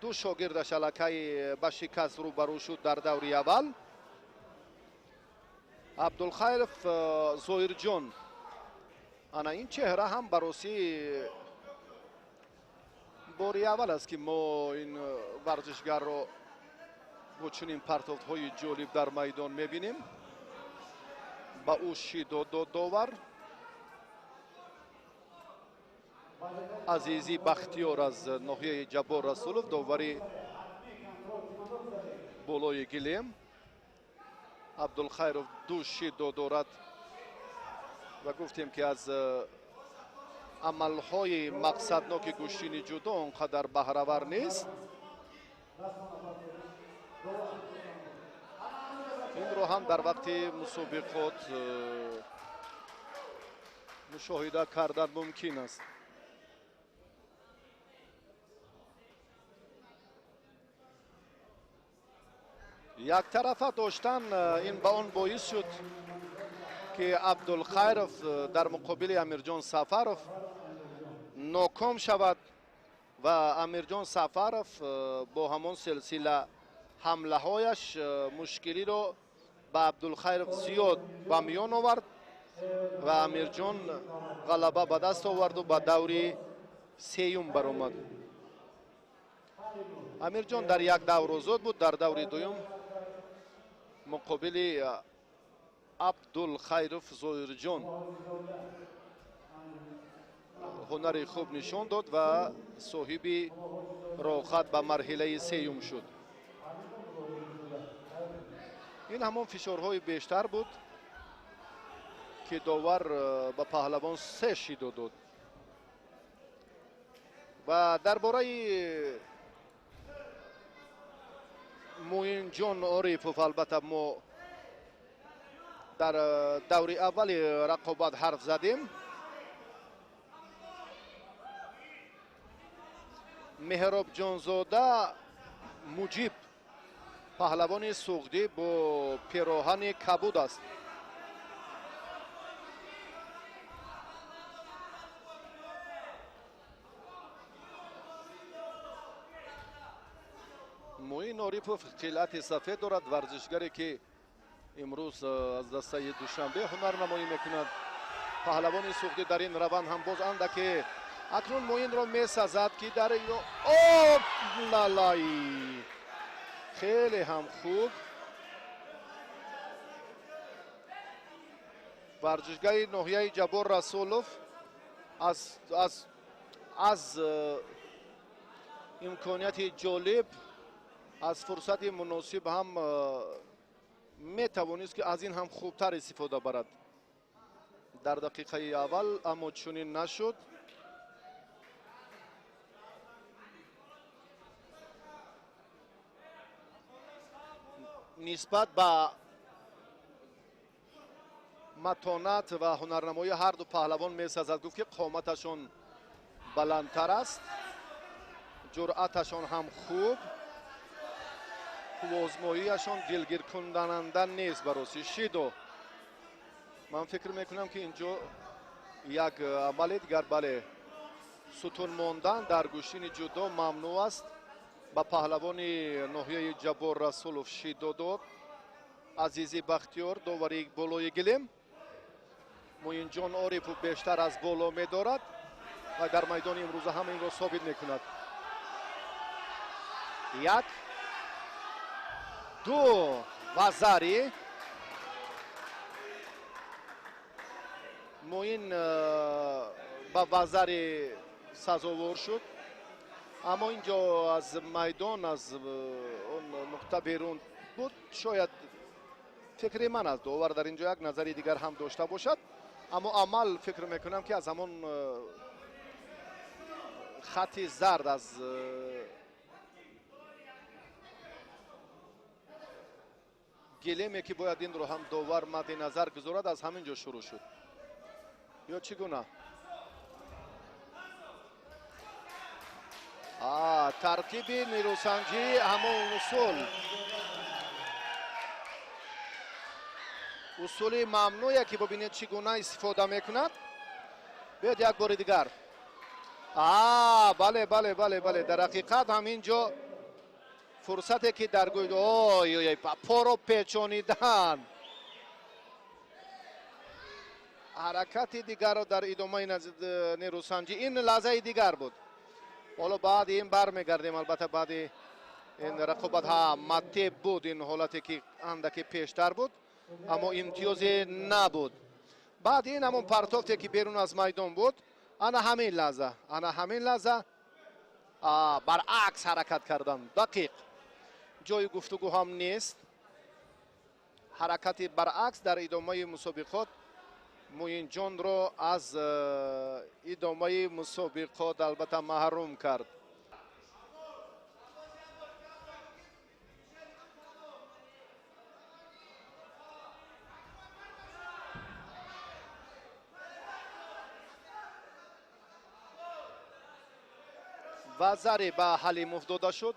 دو شاگردش الکی به شکست روبرو شد در دور اول. عبدالخیرف زویرجان، انا این چهره هم براستی باری اول است که ما این ورزشگر را با چنین پرتاب‌های جالب در میدان میبینیم. با او شیدو داور عزیزی بختیار از ناحیه جبار رسولوف، داوری بالای گلیم. عبدالخیرов دو شیدو دارد و گفتیم که از عملهای مقصدناک گوشتین جودو آنقدر بهره‌ور نیست. این رو هم در وقت مسابقات مشاهده کردن ممکن است. یک طرفه داشتن این با آن باعث شد که عبدالخیرov در مقابل امیرجان سفرov ناکام شود و امیرجان سفرov با همان سلسله حمله هایش مشکلی را به عبدالخیرov زیاد به میان آورد و امیرجان غلبه به دست آورد و به دور سیوم برآمد. امیرجان در یک دور آزاد بود، در دور دوم مقابل عبدالخیرov زویرجان هنر خوب نشان داد و صاحب راحت به مرحله سیوم شد. این همان فشارهای بیشتر بود که داور به پهلوان 3 شیدو داد. و درباره موین جان عارفوف البته ما در دور اول رقابت حرف زدیم. مهراب جانزاده مجیب پهلوان سوغدی با پیراهن کبود است. موین عارفوف خلعت سفید دارد، ورزشگری که امروز از دسته دوشنبه هنر نمایی میکند. پهلوان سوغدی در این روند هم باز اندکی اکنون موین را میسازد که در لالایی خیلی هم خوب ورزشگر ناحیه جبار رسولوف از امکانیت جالب از فرصت مناسب هم میتوانست که از این هم خوبتر استفاده برد در دقیقه اول، اما چنین نشد. نسبت به متانت و هنرنمایی هر دو پهلوان میسازد گفت که قامتشان بلندتر است، جرأتشان هم خوب و آزماییشان دلگیر کننده نیست. برای شیدو من فکر میکنم که اینجا یک عمل دیگر، بله، ستون ماندن در گوشین جودو ممنوع است. با پهلوان ناحیه جبار رسولوف شیدو داد. عزیزی بختیار داوری بالای گلیم. موین جان عارفو بیشتر از بالا می‌دارد و در میدان امروز هم این را ثابت می‌کند. یک، دو، وزاری موین با وزاری سزاوار شد، اما اینجا از میدان از اون نقطه بیرون بود. شاید فکر من از داور در اینجا یک نظری دیگر هم داشته باشد، اما عمل فکر میکنم که از همون خط زرد از گلیمی که باید این رو هم داور مد نظر گذارد از همینجا شروع شد، یا چگونه؟ ترتیب نیروسنجی همون اصول ممنوعه که ببینید چگونه استفاده میکند. بیاد یک بار دیگر. بله بله بله بله، در حقیقت همینجا فرصتی که در گوی پا رو پیچانیدن، حرکت دیگر رو در ادامه نیروسنجی، این لحظه دیگر بود. حالا بعد این برمیگردیم، البته بعد این رقابت ها مطیب بود، این حالتی که اندکی پیشتر بود اما امتیازی نبود. بعد این همون پرتافتی که بیرون از میدان بود، انا همین لحظه برعکس حرکت کردن. دقیق جای گفتگو هم نیست. حرکت برعکس در ادامه مسابقات موین جان رو از ادامه مسابقات البته محروم کرد. و ضربه به حلیموف داده شد.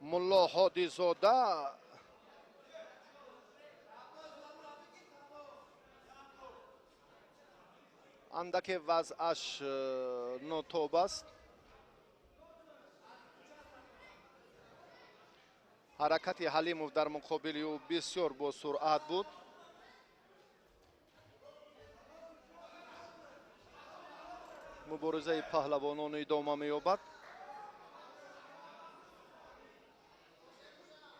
ملا هادی زاده اندک وضعش ناتوب است. حرکت حلیموف در مقابل او بسیار با سرعت بود. مبارزه پهلوانان ادامه می‌یابد.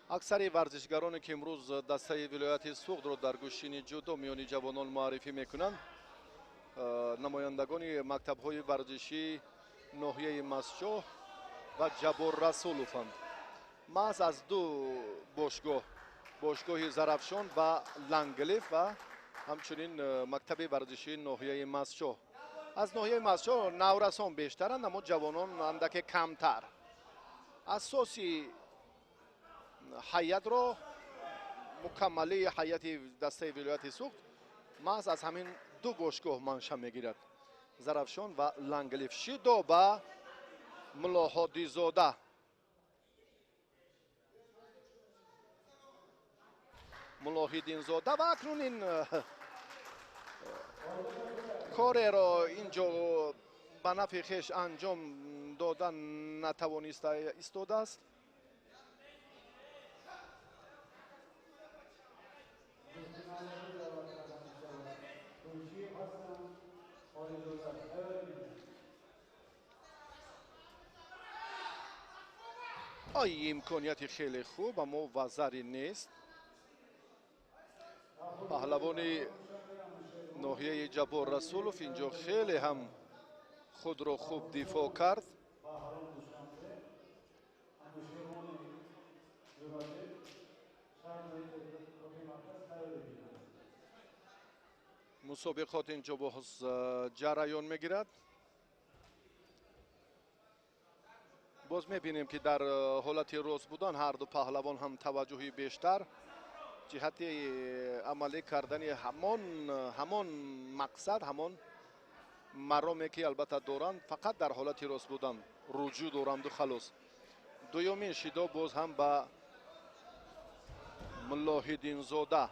اکثر ورزشگرانی که امروز دسته ولایت سوخت را در گوشین جودو میانی جوانان معرفی میکنند، نمایندگان مکتب‌های ورزشی ناحیه مسجد و جبار رسولوفند. محض از دو باشگاه زرافشان و لنگلیف و همچنین مکتب ورزشی ناحیه مسجد. از ناحیه مسجد نورسان بیشترند اما جوانان اندک کمتر. اساسی هیئت رو مکمله هیئت دسته ولایت سوخت محض از همین دو باشگاه منشأ میگیرد، زرافشان و لنگلیف. شیدو با ملا هادی زاده. ملاحدین زاده و اکنون این کار را اینجا به نفع خویش انجام دادن نتوانسته ایستاده است. امکانیت خیلی خوب اما وزری نیست. پهلوان ناحیه جبار رسولوف اینجا خیلی هم خود را خوب دفاع کرد. مسابقات اینجا باز جریان میگیرد. باز میبینیم که در حالت راست بودن هر دو پهلوان هم توجهی بیشتر جهت عملی کردن همان مقصد، همان مرامی که البته دارند، فقط در حالت راست بودن رجوع دارند و خلاص. دومین شیدا باز هم با ملاحدین زاده.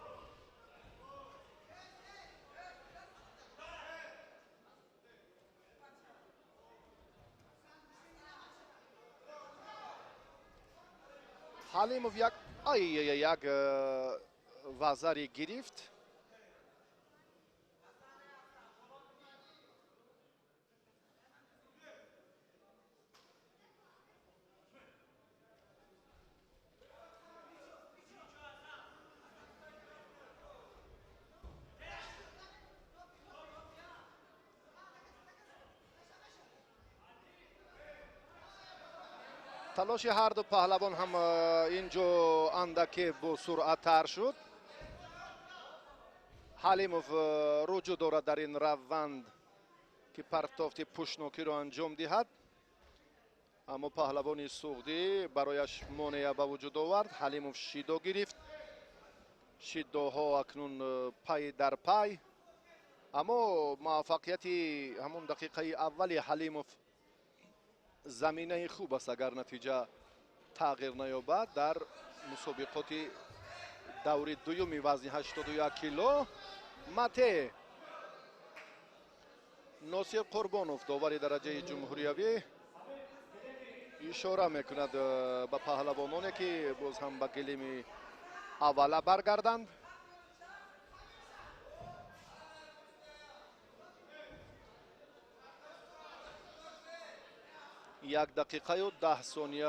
حلیموف یک وزری گرفت. تلاش هر دو پهلوان هم اینجا اندکی با سرعت تر شد. حلیموف رجوع دارد در این روند که پرتافت پشنوکی را انجام دهد، اما پهلوان سعودی برایش مانع به وجود آورد. حلیموف شیدا گرفت. شیداها اکنون پای در پای، اما موفقیتی همون دقیقه اولی حلیموف زمینه خوب است اگر نتیجه تغییر نیابد. در مسابقات دوری دومی وزن 81 کیلو مته ناصر قربانوف داوری درجه جمهوریوی اشاره میکند به پهلوانانی که باز هم به گلیم اوله برگردند. یک دقیقه و 10 ثانیه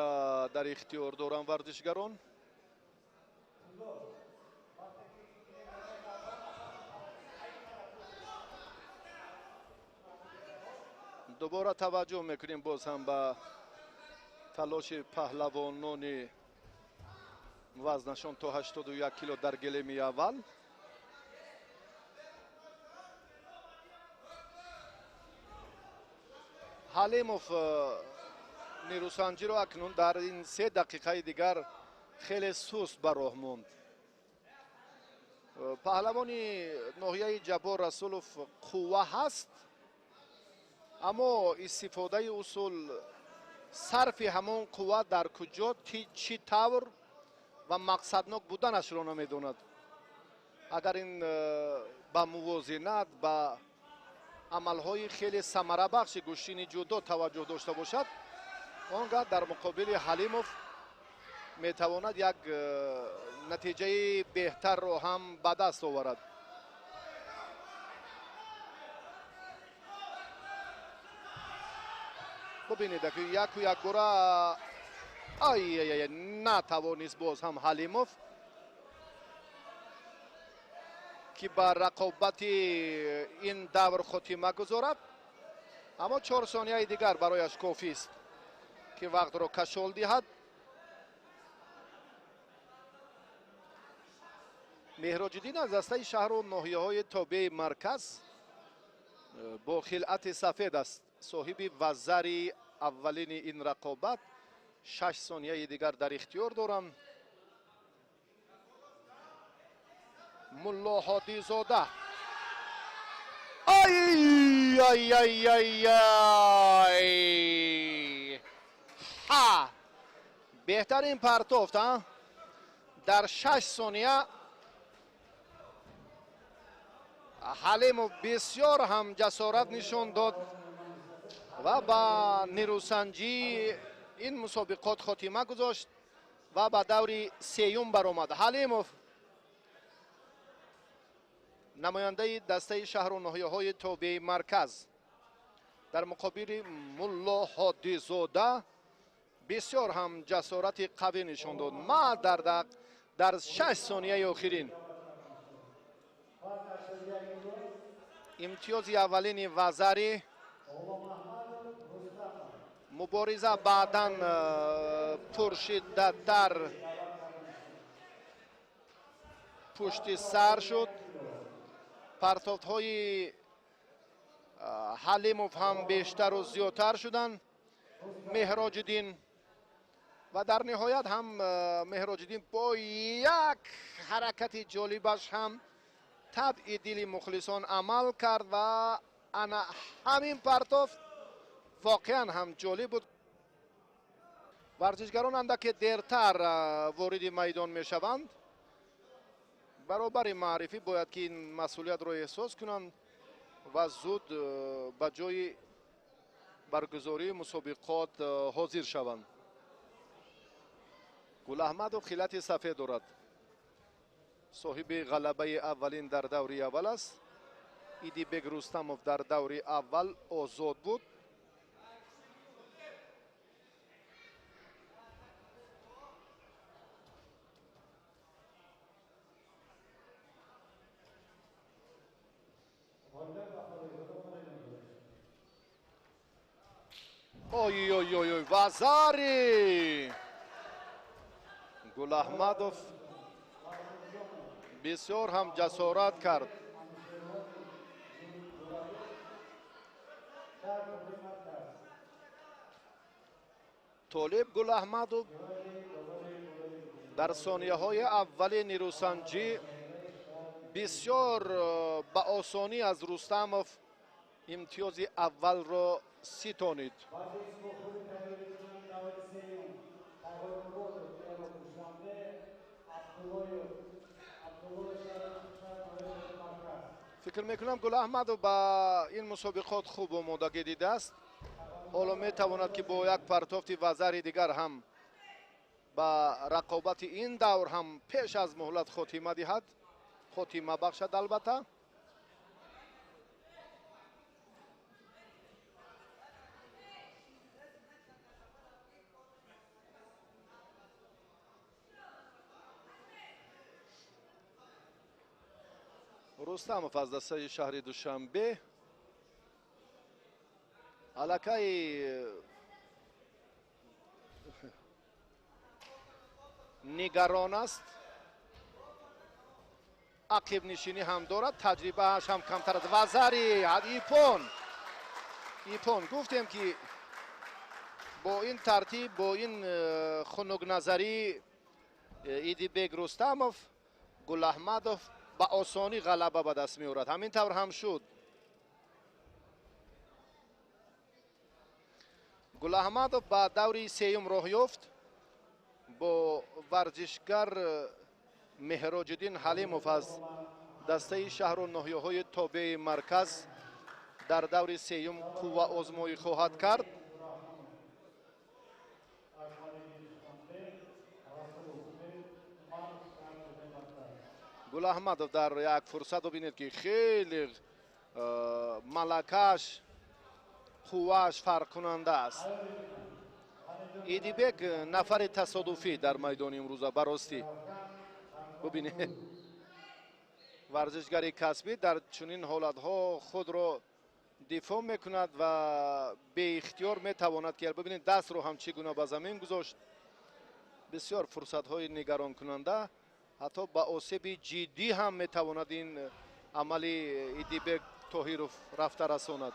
در اختیار دارند ورزشگران. دوباره توجه میکنیم باز هم به تلاش پهلوانان وزنشان تا 81 کیلو در گلیم اول. حلیموف نیروسنجی را اکنون در این 3 دقیقه دیگر خیلی سست به راه ماند. پهلوانی ناحیه جبار رسولوف قوه هست، اما استفاده اصول صرف همون قوه در کجا چی طور و مقصدناک بودنش را نمیداند. اگر این با موازنت با عملهای خیلی ثمره بخش گوشین جودو توجه داشته باشد، آنگاه در مقابل حلیموف میتواند یک نتیجه بهتر را هم به دست آورد. ببینید که یک و یک گوره نتوانست باز هم حلیموف که بر رقابت این دور خاتمه گذارد، اما 4 ثانیه دیگر برایش کافی است که وقت را کشال دهد. مهراج‌الدین از دسته شهر و ناحیه های تابع مرکز با خلعت سفید است، صاحب وزری اولین این رقابت. 6 ثانیه دیگر در اختیار دارم. ملا هادی زاده ای ای ای ای ای ها بهترین پرتافت در 6 ثانیه. حلیموف بسیار هم جسارت نشان داد و با نیروسنجی این مسابقات خاتمه گذاشت و به دور سیوم برآمد. حلیموف نماینده دسته شهر و ناحیه های تابع مرکز در مقابل ملا هادی زاده بسیار هم جسارت قوی نشان داد. ما در 6 ثانیه آخرین имтиёзи аввалини вазари. мубориза баъдан пуршиддаттар пушти сар шуд. партовтҳои ҳалимов ҳам бештару зиёдтар шуданд. меҳроҷиддин ва дар ниҳоят ҳам меҳроҷиддин бо як ҳаракати ҷолибаш ҳам табъи дили мухлисон амал кард ва ана ҳамин партофт воқеан ҳам ҷолиб буд. варзишгарон андаке дертар вориди майдон мешаванд. баробари маърифӣ бояд ки ин масъулиятро эҳсос кунанд ва зуд ба ҷои баргузории мусобиқот ҳозир шаванд. гулаҳмадов хилати сафед дорад. соҳиби ғалабаи аввалин дар даври аввал аст. идибек рустамов дар даври аввал озод буд. ой вазари гулаҳмадов бисёр ҳам ҷасорат кард. толиб гулаҳмадов дар сонияҳои аввали нирӯсанҷӣ бисёр ба осонӣ аз рустамов имтиёзи аввалро ситонид. фикр мекунам гулаҳмадов ба ин мусобиқот хуб омодагӣ дидааст. ҳоло метавонад ки бо як партофти вазари дигар ҳам ба рақобати ин давр ҳам пеш аз муҳлат хотима диҳад, хотима бахшад албатта. рустамов аз дастаи шаҳри душанбе аллакай нигарон аст. ақибнишинӣ ҳам дорад, таҷрибааш ҳам камтар аст. вазари ипон гуфтем ки бо ин тартиб, бо ин хунукназарӣ идибек рустамов гулаҳмадов ба осонӣ ғалаба ба даст меорад. ҳамин тавр ҳам шуд. гулаҳмадов ба даври сеюм роҳ ёфт бо варзишгар меҳроҷиддин ҳалимов аз дастаи шаҳру ноҳияҳои тобеи марказ дар даври сеюм қувваозмоӣ хоҳад кард. гулаҳмадов дар як фурсат бинед ки хеле малакааш қуввааш фарқкунанда аст. идибек нафари тасодуфӣ дар майдони имрӯза баростӣ бубинед. варзишгари касбӣ дар чунин ҳолатҳо худро дифоъ мекунад ва беихтиёр метавонад ки бубинед дастро ҳам чӣ гуна ба замин гузошт. бисёр фурсатҳои нигаронкунанда, ҳатто ба осеби ҷиддӣ ҳам метавонад ин амали идибек тоҳиров рафта расонад.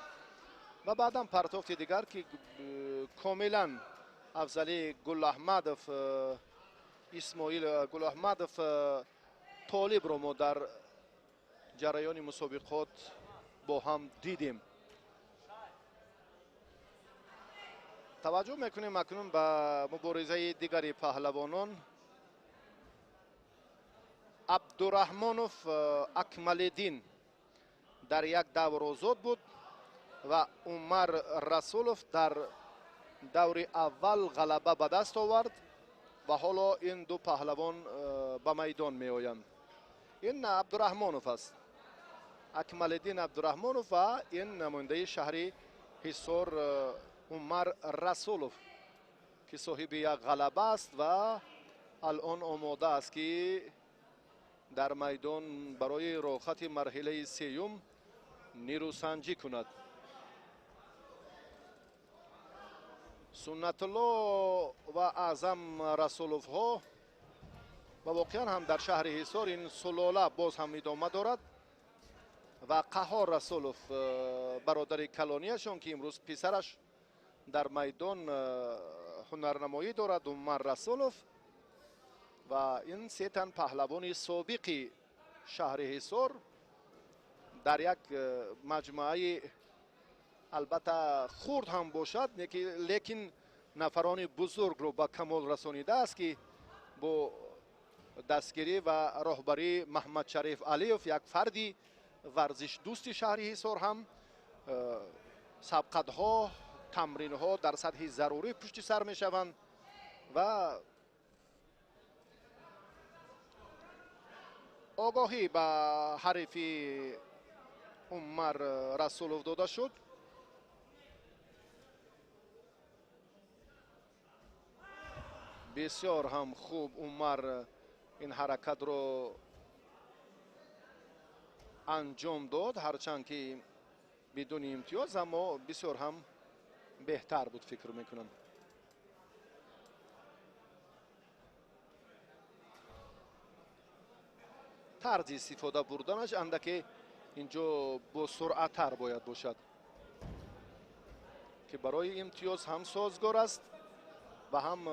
ва баъдан партофти дигар ки комилан афзали гулаҳмадов исмоил гулаҳмадов толибро мо дар ҷараёни мусобиқот бо ҳам дидем. таваҷҷӯҳ мекунем акнун ба муборизаи дигари паҳлавонон. абдураҳмонов акмалиддин дар як давр озод буд ва умар расулов дар даври аввал ғалаба ба даст овард ва ҳоло ин ду паҳлавон ба майдон меоянд. ин абдураҳмонов аст, акмалиддин абдураҳмонов ва ин намояндаи шаҳри ҳисор умар расулов ки соҳиби як ғалаба аст ва алон омода аст ки дар майдон барои рохати марҳилаи сеюм نیروسنجی کند. سنت الله و اعظم رسولوف ها و واقعا هم در شهر حصار این سلاله باز هم ادامه دارد و قهار رسولوف برادر کلانیشان که امروز پسرش در میدان هنرنمایی دارد، عمر رسولوف، و این سه تن پهلوان سابق شهر حصار در یک مجموعه البته خرد هم باشد لیکن نفران بزرگ رو به کمال رسانیده است که با دستگیری و راهبری محمد شریف علیوف، یک فردی ورزش دوست شهر حصار، هم سبقت ها، تمرین ها در سطح ضروری پشت سر می شوند و آگاهی به حریفی عمر رسولوف داده شد. بسیار هم خوب عمر این حرکت رو انجام داد، هرچند که بدون امتیاز، اما بسیار هم بهتر بود فکر میکنم. طرز استفاده بردنش اندکی اینجا با سرعت تر باید باشد که برای امتیاز هم سازگار است و هم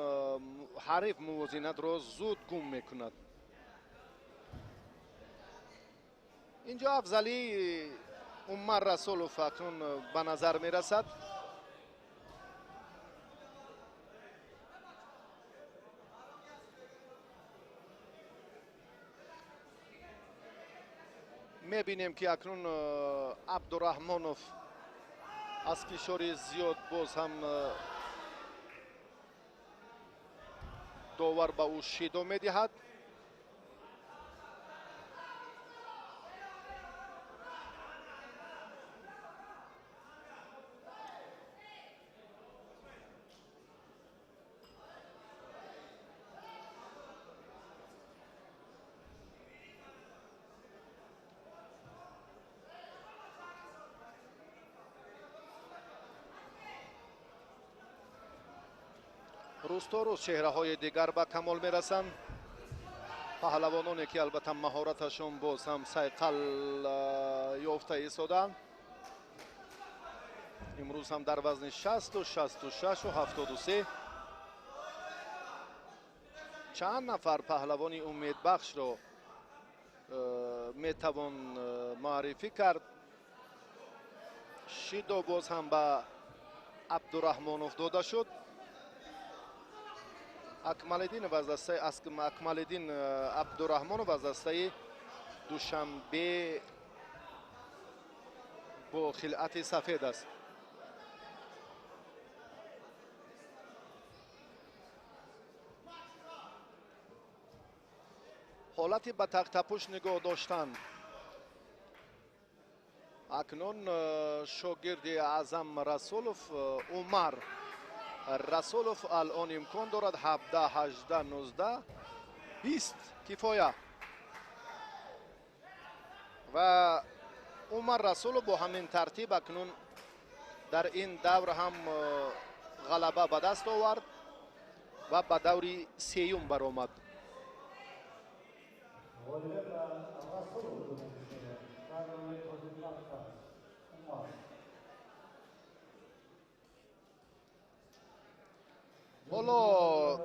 حریف موازنت را زود گم میکند. اینجا افضلی عمر رسولوف اکنون به نظر میرسد. میبینیم که اکنون عبدالرحمانوف از فشار زیاد باز هم داور به او شیدا میدهد. روز تا روز چهره های دیگر به کمال میرسند. پهلوانانی که البته مهارتشون باز هم صیقل یافته ایستادند. امروز هم در وزن 60 و 66 و 73 چند نفر پهلوانی امیدبخش رو میتوان معرفی کرد. شیدا باز هم به عبدالرحمانوف داده شد. اکمالدین عبدالرحمانوف از دسته دوشنبه با خلعت سفید است. حالتی به تق تپوش نگاه داشتن. اکنون شاگرد اعظم رسولوف عمر رسولوف الان امکان دارد 17 18 19 20 کفایه و عمر رسولوف با همین ترتیب اکنون در این دور هم غلبه به دست آورد و به دور سیوم برآمد. حالا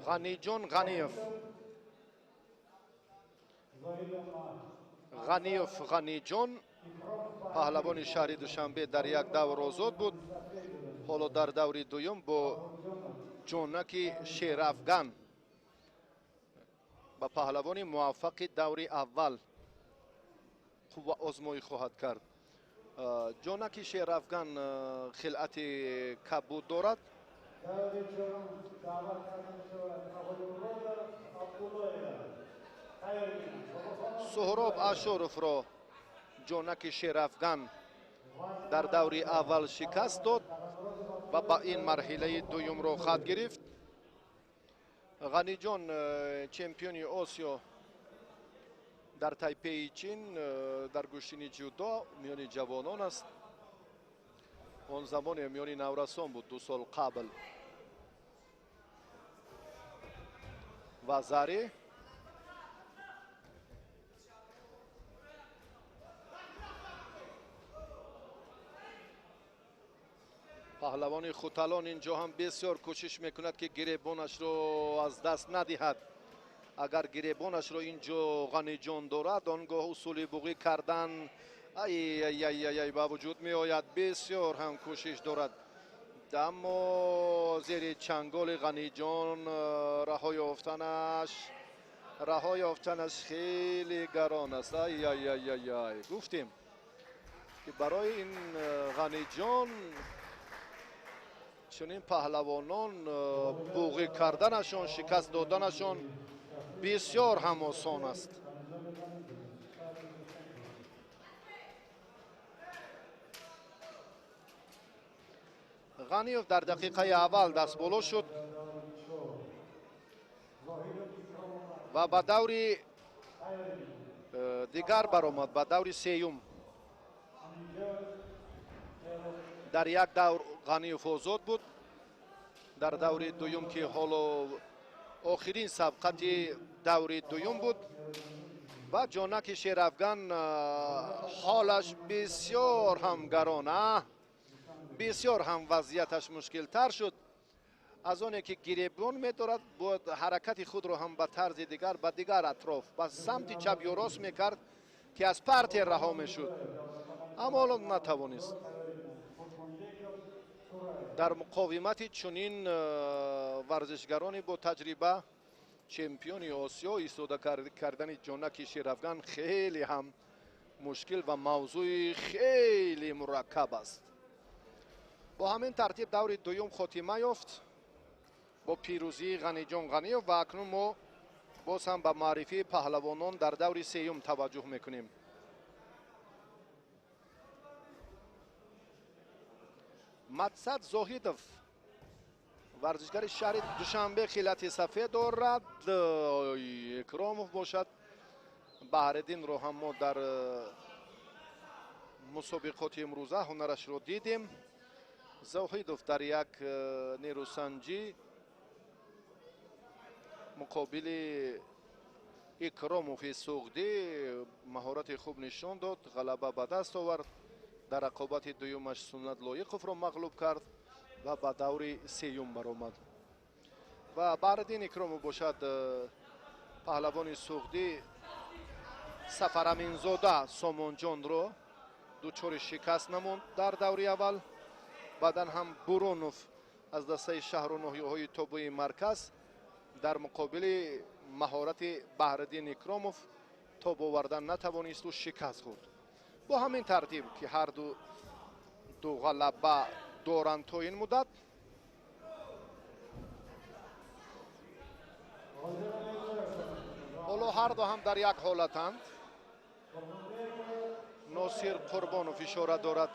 غنیجان غنیجان پهلوان شهر دوشنبه در یک دور آزاد بود. حالا در دور دوم با جانک شیرافغان با پهلوان موفق دور اول قوه آزمایی خواهد کرد. جانک شیرافغان خلعت کبود دارد. سهراب اشارف را جانک شیرافغان در دور اول شکست داد و با این مرحله دوم را خط گرفت. غنیجان چمپیونی آسیا در تایپی چین در گوشتنی جودو میان جوانان است. اون زمان میان نورسان بود 2 سال قبل. وزاری پهلوان خوتالان اینجا هم بسیار کوشش میکند که گریبانش رو از دست ندهد. اگر گریبانش رو اینجا غنیجان دارد آنگاه اصول بوغی کردن با وجود می آید. بسیار هم کوشش دارد اما زیر چنگال غنیجان رها یافتنش خیلی گران است. گفتیم که برای این غنیجان چنین پهلوانان بوغی کردنشان، شکست دادنشان بسیار هم آسان است. غنیوف در دقیقه اول دست بالا شد و به دوری دیگر برآمد، به دوری سیوم. در یک دور غنیوف آزاد بود. در دوری دوم که حالا آخرین سبقت دوری دوم بود و جانک شیرافگن حالش بسیار هم گرانه، بسیار هم وضعیتش مشکل تر شد. از آنه که گریبان می‌دارد باید حرکت خود رو هم به طرز دیگر به دیگر اطراف به سمت چپ یا راست میکرد که از پرت رها میشد، اما حالا نتوانست. در مقاومت چنین ورزشگرانی با تجربه چمپیون آسیا ایستاده کردن جانک شیرافگن خیلی هم مشکل و موضوع خیلی مرکب است. با همین ترتیب دور دوم خاتمه یافت با پیروزی غنیجان غنیوف و اکنون ما باز هم به معرفی پهلوانان در دور سیوم توجه میکنیم. مقصد زاهیدوف ورزشگر شهر دوشنبه خیلت سفید دارد. اکراموف باشد. بهردین رو هم ما در مسابقات امروزه هنرش رو دیدیم. زاهیدوف در یک نیروسنجی مقابل اکراموف سوغدی مهارت خوب نشان داد، غلبه به دست آورد. در رقابت دومش سنت لایقوف را مغلوب کرد و به دور سیوم برآمد. و بهردین اکراموف باشد پهلوان سوغدی سفرامینزاده سامانجان رو دوچار شکست نموند در دوری اول. بعدا هم برونوف از دسته شهر و ناحیه‌های تابوی مرکز در مقابل مهارت بهردین اکراموف تاب آوردن نتوانست و شکست خورد. با همین ترتیب که هر دو غلبه دارند تا این مدت. حالا هر دو هم در یک حالتند. ناصر قربانوف اشاره دارد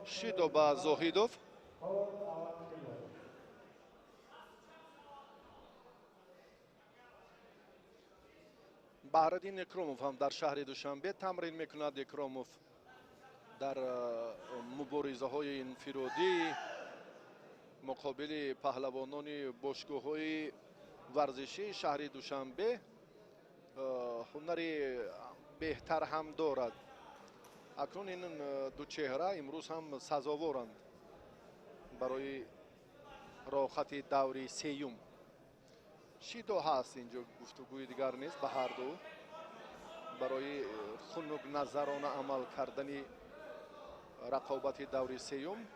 شیدو با زاهیدوف. بهردین اکراموف هم در شهر دوشنبه تمرین میکند. اکراموف در مبارزه های انفرادی مقابل پهلوانان باشگاه های ورزشی شهر دوشنبه هنری بهتر هم دارد. اکنون این دو چهره امروز هم سزاوارند برای راحت دوری سیوم. شیدو هست اینجا، گفتگوی دیگر نیست. به هر دو برای خنک نظرانه عمل کردن رقابت دوری سیوم.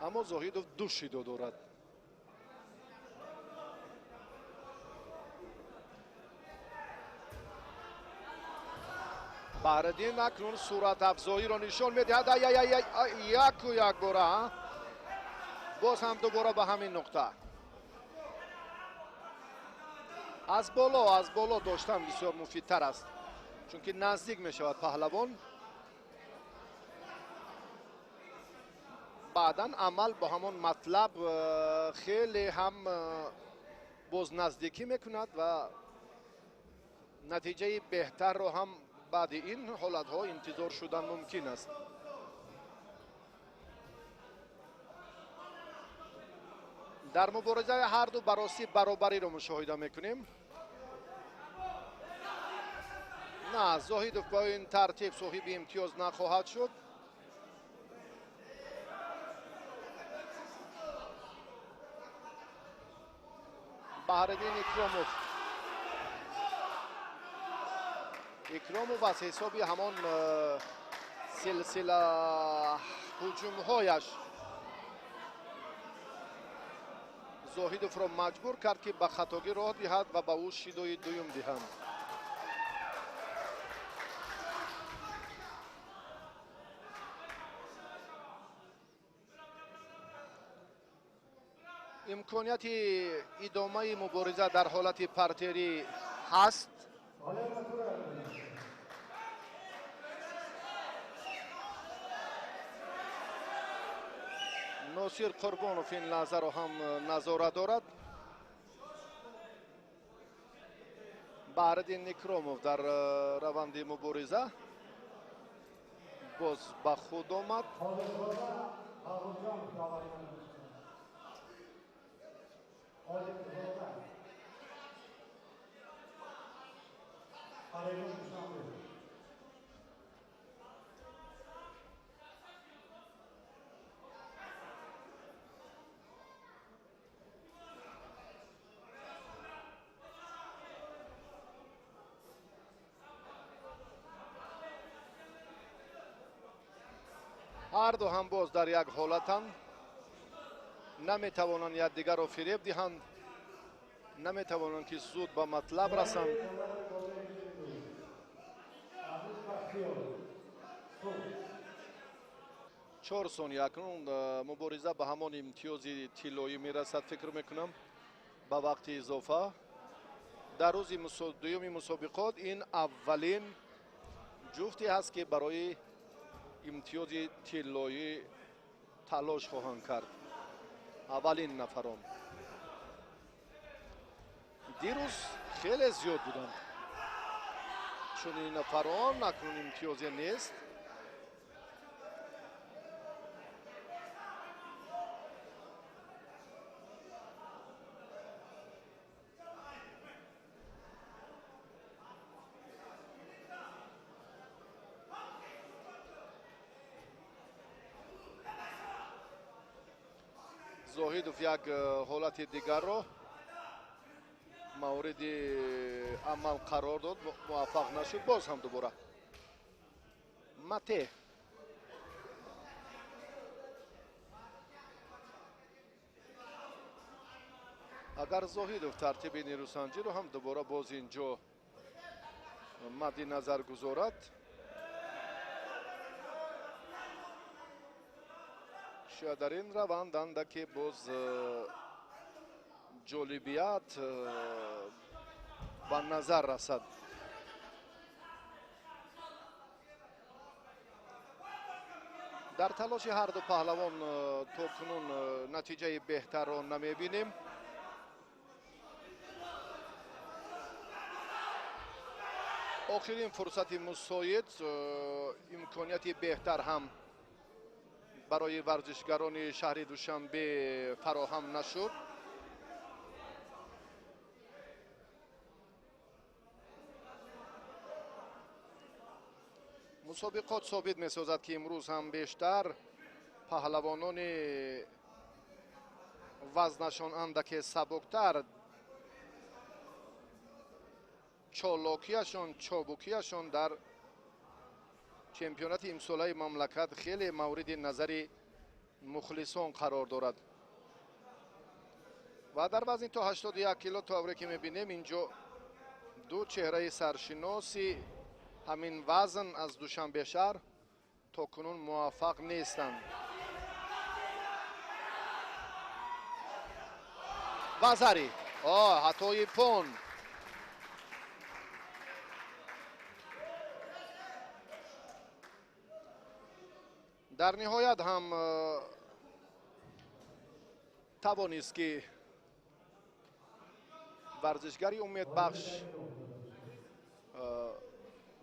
اما زاهیدوف دو شیدو دارد. بهردین اکنون صورت افزایی را نشان میدهد. یک و یک باره باز هم دوباره به همین نقطه. از بالا داشتن بسیار مفیدتر است چون که نزدیک می شود پهلوان. بعدا عمل با همون مطلب خیلی هم باز نزدیکی میکند و نتیجه بهتر رو هم بعد این حالت ها انتظار شدن ممکن است. در مبارزه هر دو براسی برابری رو مشاهده میکنیم. نه، زاهدوف با این ترتیب صاحب امتیاز نخواهد شد. بهرالدین اکراموف از حسابی همان سلسله هجوم هایش زاهدوف را مجبور کرد که به خطاگی راه دهد و به او شیدای دویم دهند. امکانیت ادامه مبارزه در حالت پرتری هست. ناصر قربانوف این لحظه را هم نظارت دارد. بهرالدین اکراموف در روند مبارزه باز به خود آمد. هر دو هم باز در یک حالتند، نمیتوانند یکدیگر را فریب دهند، نمیتوانند که زود به مطلب رسند. 4 ثانیه اکنون مبارزه به همان امتیاز طلایی میرسد. فکر میکنم به وقت اضافه در روز دوم مسابقات این اولین جفتی هست که برای امتیاز طلایی تلاش خواهند کرد. اولین نفران دیروز خیلی زیاد بودند، چون این نفران اکنون امتیازی نیست. زاهدوف یک حالت دیگر را مورد عمل قرار داد، موفق نشد. باز هم دوباره مته اگر زاهدوف ترتیب نیروسنجی رو هم دوباره باز اینجا مد نظر گذارد، شاید در این روند که باز جالبیت به نظر رسد. در تلاش هر دو پهلوان تا کنون نتیجه بهتر را نمیبینیم. آخرین فرصت مساعد، امکانیت بهتر هم برای ورزشگران شهر دوشنبه فراهم نشد. مسابقات ثابت می سازد که امروز هم بیشتر پهلوانان وزنشان اندک سبکتر، چالاکیشان، چابکیشان در چمپیونات امساله مملکت خیلی مورد نظر مخلصان قرار دارد. و در وزن تا 81 کیلو طوری که میبینیم اینجا دو چهره سرشناسی همین وزن از دوشنبه شهر تا کنون موفق نیستند. وزری حتی پون در نهایت هم توانست که ورزشگری امیدبخش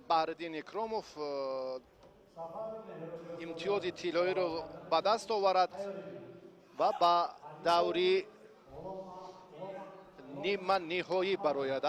بهرالدین اکراموف امتیاز طلایی رو به دست آورد و به دوری نیمه نهایی برآید.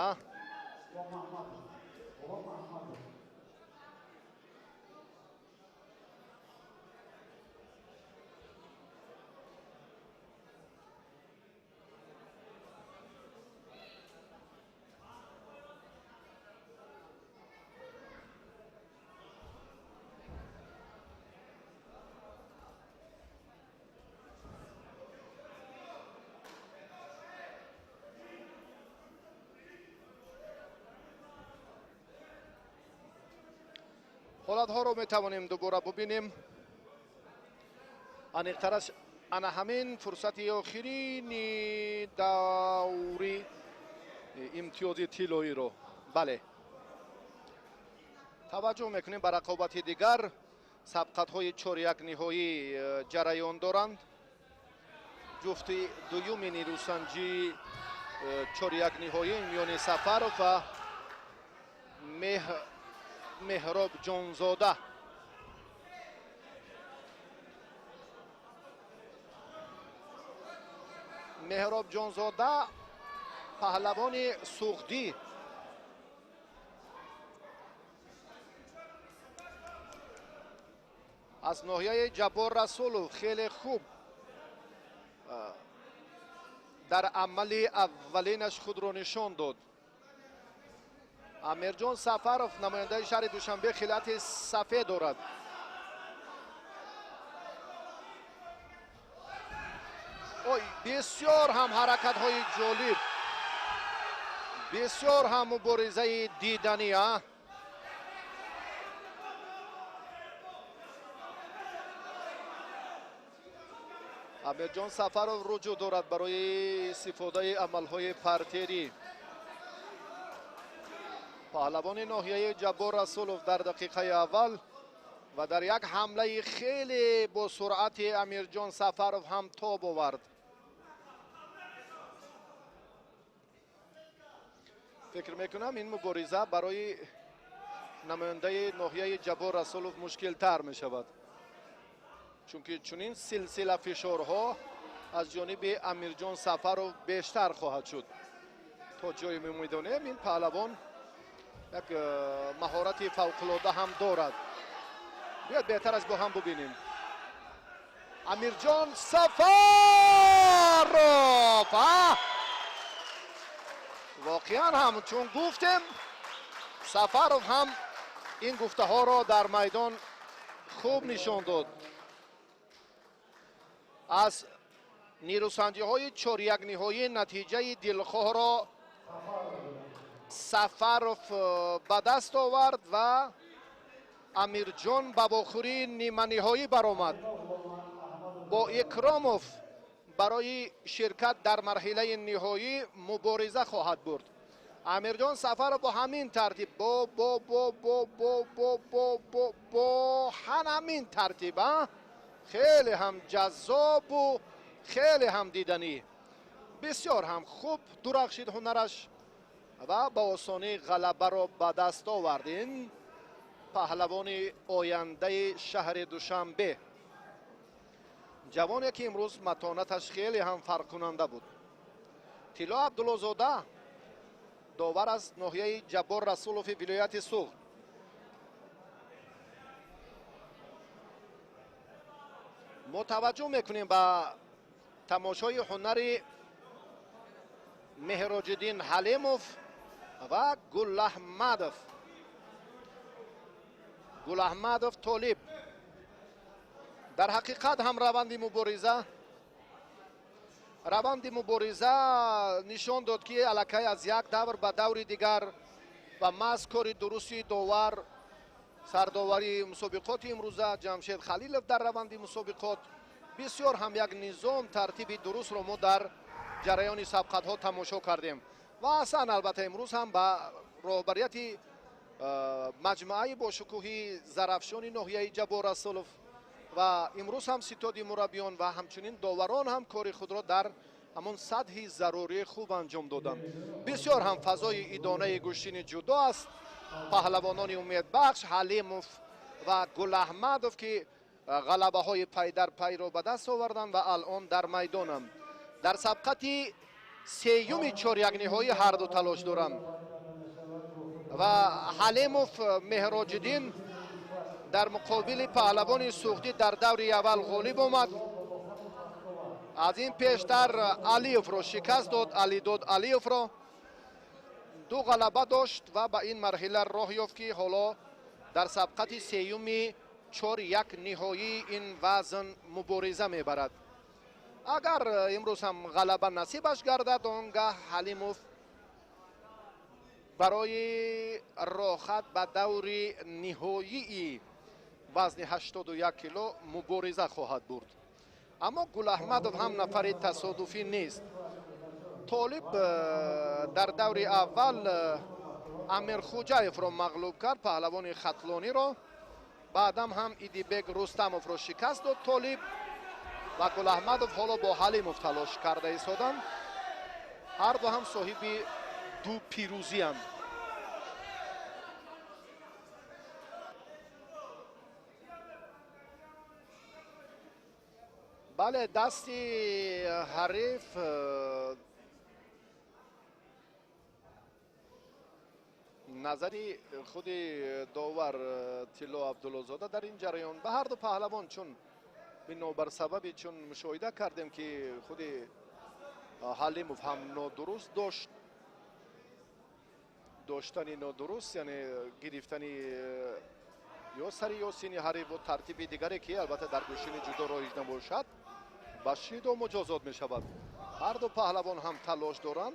حالتها رو میتوانیم دوباره ببینیم. انیقترش انا همین فرصت آخرین دوری امتیاز طلایی رو. بله توجه میکنیم به رقابت دیگر. سبقت های 4-1 نهایی جریان دارند. جفت دوم نیروسنجی 4-1 نهایی میان سفرов و مهراب جانزاده. مهراب جانزاده پهلوان سوختی از ناحیه جبار رسولوف خیلی خوب در عمل اولینش خود را نشان داد. امیرجان سفرов نماینده شهر دوشنبه خلعت سفید دارد. بسیار هم حرکت های جالب، بسیار هم مبارزه دیدنی. امیرجان سفرov رجوع دارد برای استفاده عمل های پرتری. پهلوان ناحیه جبار رسولوف در دقیقه اول و در یک حمله خیلی با سرعت امیرجان سفرov هم تاب آورد. فکر میکنم این مبارزه برای نماینده ناحیه جبار رسولوف مشکل تر می شود، چون که چنین سلسله فشارها از جانب امیرجان سفرov بیشتر خواهد شد. تا جایی میدانیم این پهلوان یک مهارت فوق‌العاده هم دارد. بیاید بهتر از با هم ببینیم. امیرجان سفرov واقعا هم چون گفتیم سفرov هم این گفته ها را در میدان خوب نشان داد. از نیروسنجی های 4-1 نهایی نتیجه دلخواه را سفرov به دست آورد و امیرجان به باخوری نیمه نهایی برآمد. با اکراموف برای شرکت در مرحله نهایی مبارزه خواهد برد. امیرجان سفرov با همین ترتیب با همین ترتیب خیلی هم جذاب و خیلی هم دیدنی. بسیار هم خوب درخشید هنرش و با آسانی غلبه را به دست آورد. این پهلوان آینده شهر دوشنبه، جوانی که امروز متانتش خیلی هم فرق کننده بود. طلا عبدالله زاده داور از ناحیه جبار رسولوف ولایت سوخت. ما توجه میکنیم به تماشای هنر مهراجالدین حلیموف و گل احمدov طالب. در حقیقت هم روند مبارزه نشان داد که الکی از یک دور به دور دیگر و محض کار درستی داور سرداوری مسابقات امروزه جمشید خلیلov در روند مسابقات بسیار هم یک نظام ترتیب درست را ما در جریان سبقت ها تماشا کردیم و اصلا البته امروز هم با رهبریت مجموعه با شکوهی زرافشان ناحیه جبار رسولوف و امروز هم ستاد مربیان و همچنین داوران هم کار خود را در همون سطح ضروری خوب انجام دادند. بسیار هم فضای ادانه گوشین جدا است. پهلوانان امید بخش حلیموف و گل احمدوف که غلبه های پی در پی را به دست آوردند و الان در میدانند. در سبقت سیوم چهار یک نهایی هر دو تلاش دارند و حلیموف مهراج‌الدین در مقابل پهلوان سوختی در دور اول غالب آمد. از این پیشتر علیوف را شکست داد. علیداد علیوف را دو غلبه داشت و به این مرحله راه یافت که حالا در سبقت سیوم 4-1 نهایی این وزن مبارزه میبرد. اگر امروز هم غلبه نصیبش گردد آنگاه حلیموف برای راحت به دور نهایی وزن 81 کیلو مبارزه خواهد برد. اما گل احمدوف هم نفر تصادفی نیست. طالب در دور اول امیر خوجایف را مغلوب کرد، پهلوان خطلانی را. بعدم هم ایدیبک رستموف را شکست داد طالب و گل احمدوف حالا با حلیموف تلاش کرده ایستادند. هر دو هم صاحب دو پیروزی هم. بله، دستی حریف نظری خود داور طلا عبدالله‌زاده در این جریان به هر دو پهلوان چون بنابر سببی چون مشاهده کردیم که خود حلیموف هم نادرست داشتن نادرست یعنی گرفتن یا سری یا سینی حریف و ترتیب دیگری که البته در گوشین جدا رایج نباشد با شید و مجازات می شود. هر دو پهلوان هم تلاش دارند.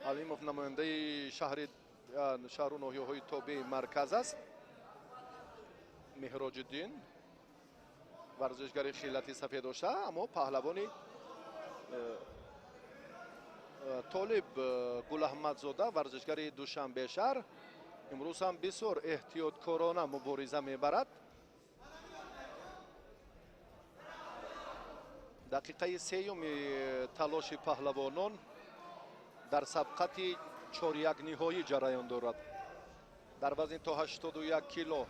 حلیموف نماینده شهر و ناحیه‌های تابع مرکز است. مهراج‌الدین ورزشگر خیلتی سفید داشته، اما پهلوانی طالب گل احمدزاده ورزشگر دوشنبه شهر امروز هم بسیار احتیاطکارانه مبارزه میبرد. دقیقه سیوم تلاش پهلوانان در سبقت 4-1 نهایی جریان دارد در وزن تا 81 کیلو.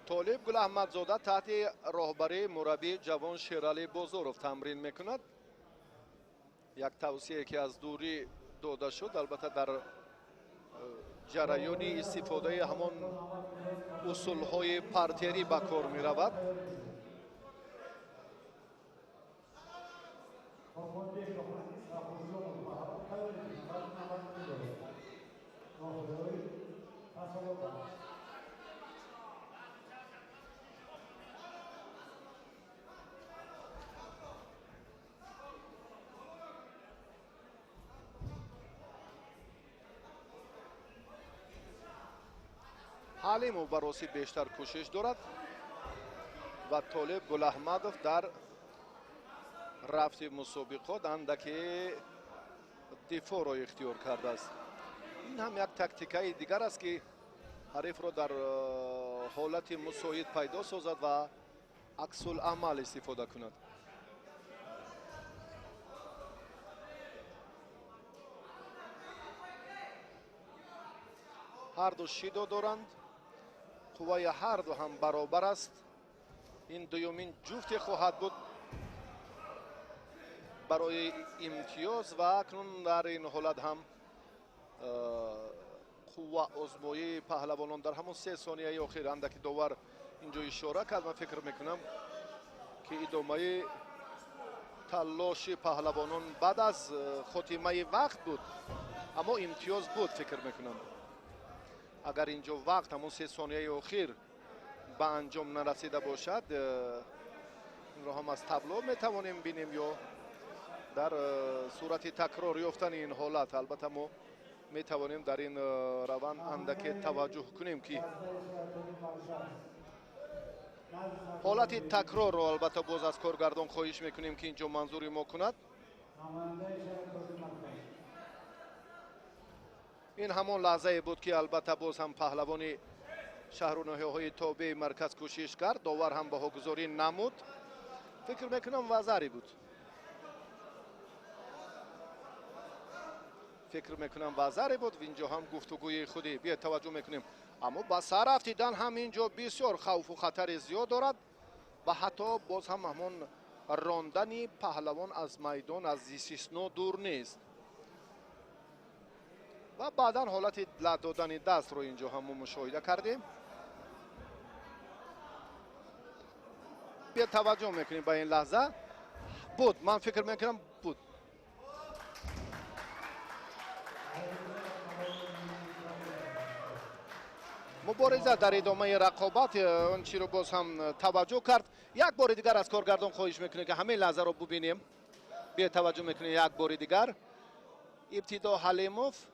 طالب گل احمدزاده تحت راهبری مربی جوان شیرعلی بازارов تمرین میکند. یک توصیه که از دوری داده شد، البته در جریان استفاده همان اصول های پارتری به کار می رود. حلیموف برای بیشتر کوشش دارد و طالب گل احمدوف در رفت مسابقات اندکی دفاع را اختیار کرده است. این هم یک تاکتیکای دیگر است که حریف را در حالت مساعد پیدا سازد و عکس العمل استفاده کند. هر دو شیدا دارند، قوای هر دو هم برابر است. این دومین جفت خواهد بود برای امتیاز و اکنون در این حالت هم قوه آزمایی پهلوانان در همون 3 ثانیه آخر اندکی داور اینجا اشاره کرد. من فکر میکنم که ادامه تلاش پهلوانان بعد از خاتمه وقت بود، اما امتیاز بود. فکر میکنم اگر اینجا وقت همون 3 ثانیه آخر به انجام نرسیده باشد، این را هم از تابلو میتوانیم بینیم یا در صورت تکرار یافتن این حالت. البته ما میتوانیم در این روند اندکی توجه کنیم که حالت تکرار رو البته باز از کارگردان خواهش میکنیم که اینجا منظوری ما کند. این همان لحظه بود که البته باز هم پهلوان شهرونه‌های تابع مرکز کوشش کرد، داور هم بهاگذاری نمود. فکر میکنم وزری بود. فکر میکنم وزری بود و اینجا هم گفتگوی خودی بیا توجه میکنیم. اما با سر رفتیدن هم اینجا بسیار خوف و خطر زیاد دارد و حتی باز هم همون راندن پهلوان از میدان از استثنا دور نیست و بعدا حالت لط دادن دست رو اینجا هم مشاهده کردیم. بیا توجه میکنیم به این لحظه بود. من فکر میکنم بود. مبارزه در ادامه رقابت اون چی رو باز هم توجه کرد. یک بار دیگر از کارگردان خواهش میکنه که همه لحظه رو ببینیم. بیا توجه میکنه یک بار دیگر. ابتدا حلیموف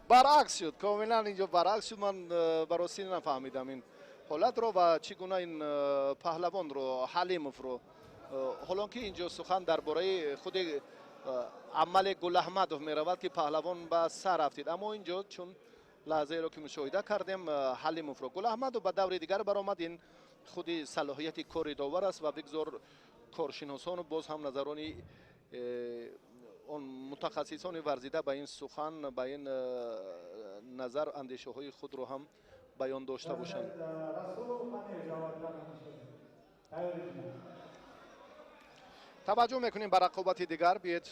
برعکس شد، کاملا اینجا برعکس شد. من براستی نفهمیدم این حالت رو و چگونه این پهلوان رو حلیموف رو حالا که اینجا سخن درباره خود عمل گل احمدوف می رود که پهلوان به سر رفتید، اما اینجا چون لحظه رو که مشاهده کردیم حلیموف رو گل احمدوف به دور دیگر برآمد. این خود صلاحیت کار داور است و بگذار کارشناسان باز هم نظران اون متخصصان ورزیده به این سخن به این نظر اندیشه های خود رو هم بیان داشته باشند. توجه میکنیم به رقابت دیگر. بیاید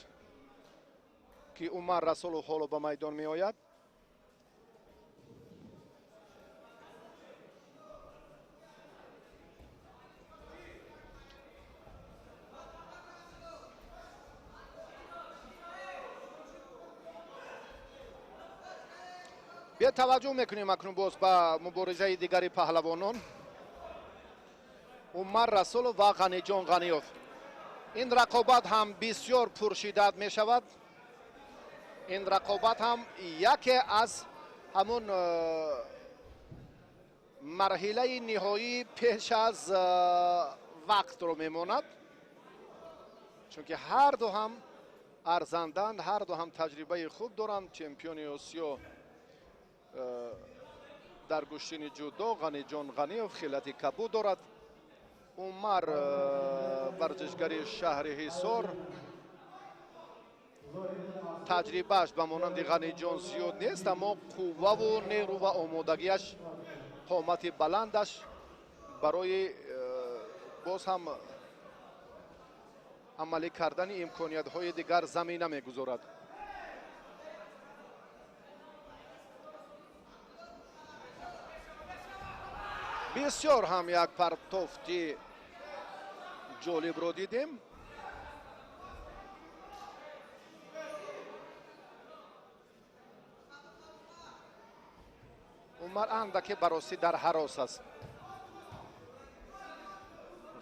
که عمر رسول حالا به میدان می آید. بیا توجه میکنیم اکنون باز به مبارزه دیگری پهلوانان عمر رسول و غنی جان غنیوف. این رقابت هم بسیار پرشدت می شود. این رقابت هم یکی از همون مرحله نهایی پیش از وقت رو میماند، چون که هر دو هم ارزندند، هر دو هم تجربه خوب دارند. چمپیون آسیا در گشتن جودو غنی جان غنیوف خیلت کبود دارد. عمر ورزشگری شهر حصار تجربهش به مانند غنی جان زیاد نیست، اما قوه و نیرو و آمادگیش قامت بلندش برای باز هم عملی کردن امکانیت های دیگر زمینه میگذارد. بسیار هم یک پرتافتی جالب رو دیدیم. عمر اندکی براستی در حراس است.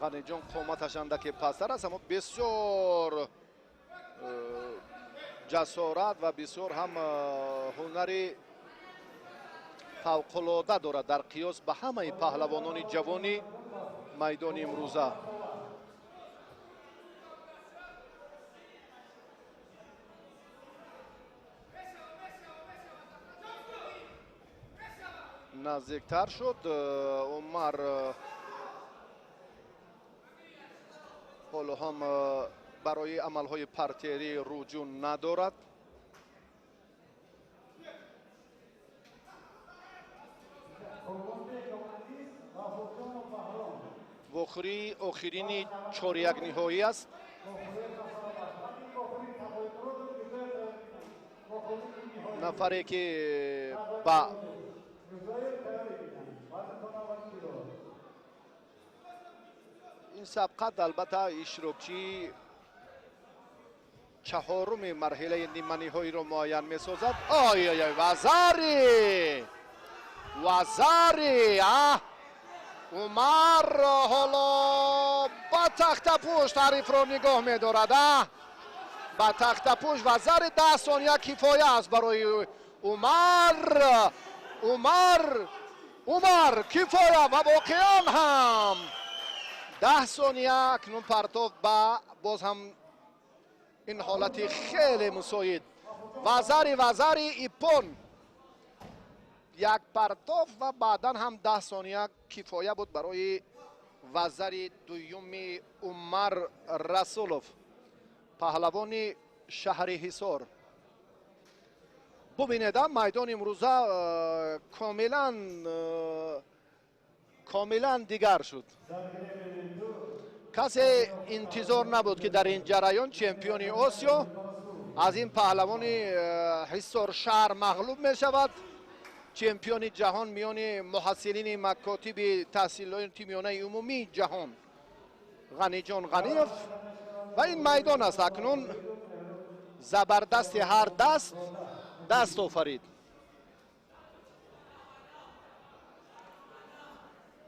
غنی جان قامتش اندکی پستر است، اما بسیار جسارت و بسیار هم هنری فوق‌العاده دارد در قیاس به همه پهلوانان جوانی میدان امروزه. نزدیکتر شد. عمر حالا هم برای عملهای پرتری رجوع ندارد. وخری آخرین چهاریک نهایی است. نفری که با این سبقت البته اشتراکچی چهارم مرحله نیمه نهایی رو معین می سازد. آی آی آی وزاری عمر حالا با تخت پشت حریف رو نگاه می دارد. با تخت پوش و زر 10 ثانیه کفایه است برای عمر کفایه و واقعا هم 10 ثانیه اکنون پرتاب با باز هم این حالت خیلی مساعد وزاری ایپون یک پرتاب و بعدا هم 10 ثانیه کفایه بود برای وزر دوم عمر رسولوف پهلوان شهر حصار. ببینید میدان امروزه کاملا دیگر شد. کسی انتظار نبود که در این جریان چمپیون آسیا از این پهلوان حصار شهر مغلوب می شود. چمپیون جهان میان محصلین مکاتب تحصیلات میانه عمومی جهان غنی جان غنیف و این میدان است. اکنون زبردست هر دست آفرید.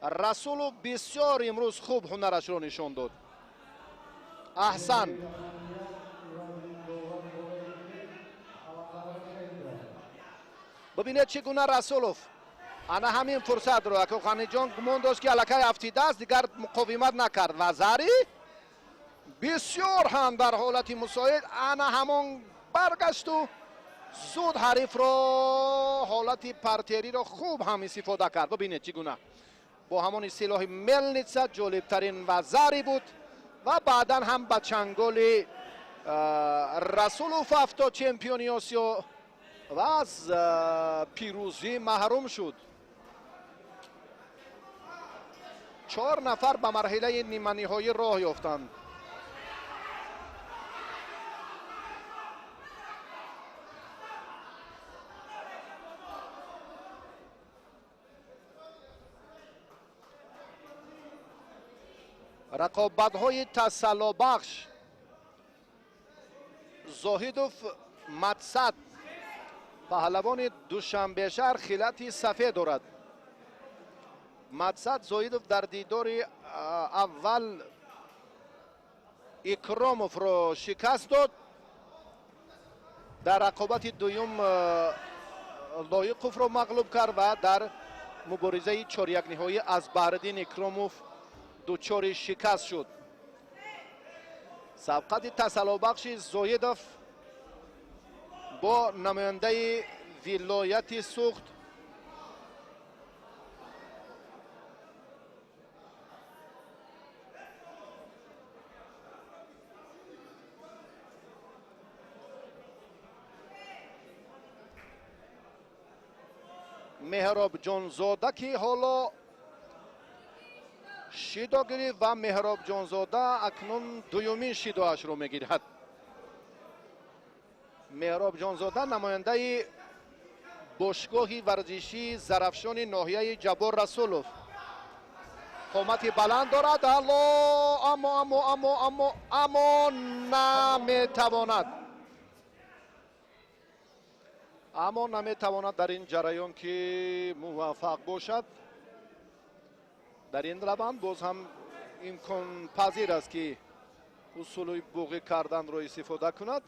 رسولو بسیار امروز خوب هنرش را نشان داد. احسن. ببینید چگونه رسولوف انا همین فرصت رو که غنی جان گمان داشت که الکه افتیده است دیگر مقاومت نکرد. وزری بسیار هم در حالت مساعد انا همان برگشت و زود حریف را حالت پرتری را خوب هم استفاده کرد. ببینید چگونه با همان سلاح ملنیتسا جالب ترین وزری بود و بعدا هم با چنگال رسولوف افتاد چمپیون آسیا و از پیروزی محروم شد. 4 نفر به مرحله نیمه نهایی راه یافتند. رقابت‌های تسلابخش زاهدوف مقصد پهلوان دوشنبه شهر خلعت سفید دارد. مقصد زاهدوف در دیدار اول اکراموف را شکست داد. در رقابت دوم لایقوف را مغلوب کرد و در مبارزه 4-1 نهایی از بهرالدین اکراموف دوچار شکست شد. سبقت تسلابخش زاهدوف با نماینده ولایت سوخت مهراب جانزاده که حالا شیدا گرفت و مهراب جانزاده اکنون دومین شیداش رو میگیرد. مهراب جانزاده نماینده باشگاه ورزشی زرافشان ناحیه جبار رسولوف قامت بلند دارد اما نمیتواند در این جریان که موفق باشد. در این روند باز هم امکان پذیر است که اصول بوغی کردن را استفاده کند،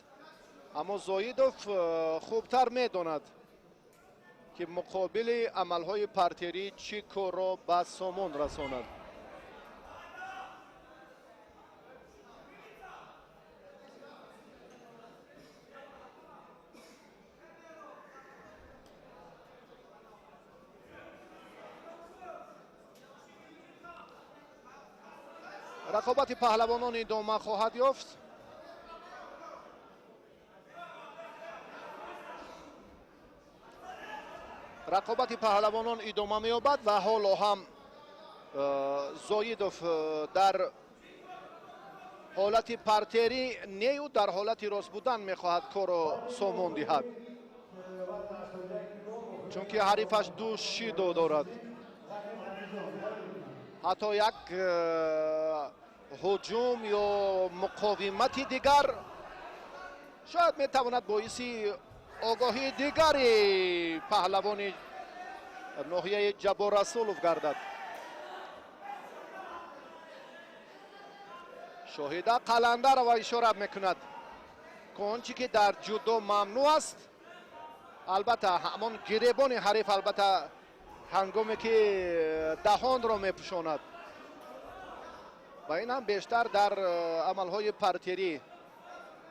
اما زاهدوف خوبتر میداند که مقابل عملهای پرتری چی کار را به سامان رساند. رقابت پهلوانان ادامه خواهد یافت. رقابت پهلوانان ادامه می‌یابد و حالا هم زاهدوف در حالت پرتری نیو در حالت راست بودن می‌خواهد کار را سامان دهد، چون که حریفش دو شیدو دارد. حتی یک هجوم یا مقاومت دیگر شاید میتواند باعث آگاهی دیگری پهلوان ناحیه جبار رسولوف گردد. شاهده قلنده را اشاره میکند. کنچی که در جودو ممنوع است. البته همون گریبان حریف البته هنگامی که دهان را میپوشاند و این هم بیشتر در عملهای پرتری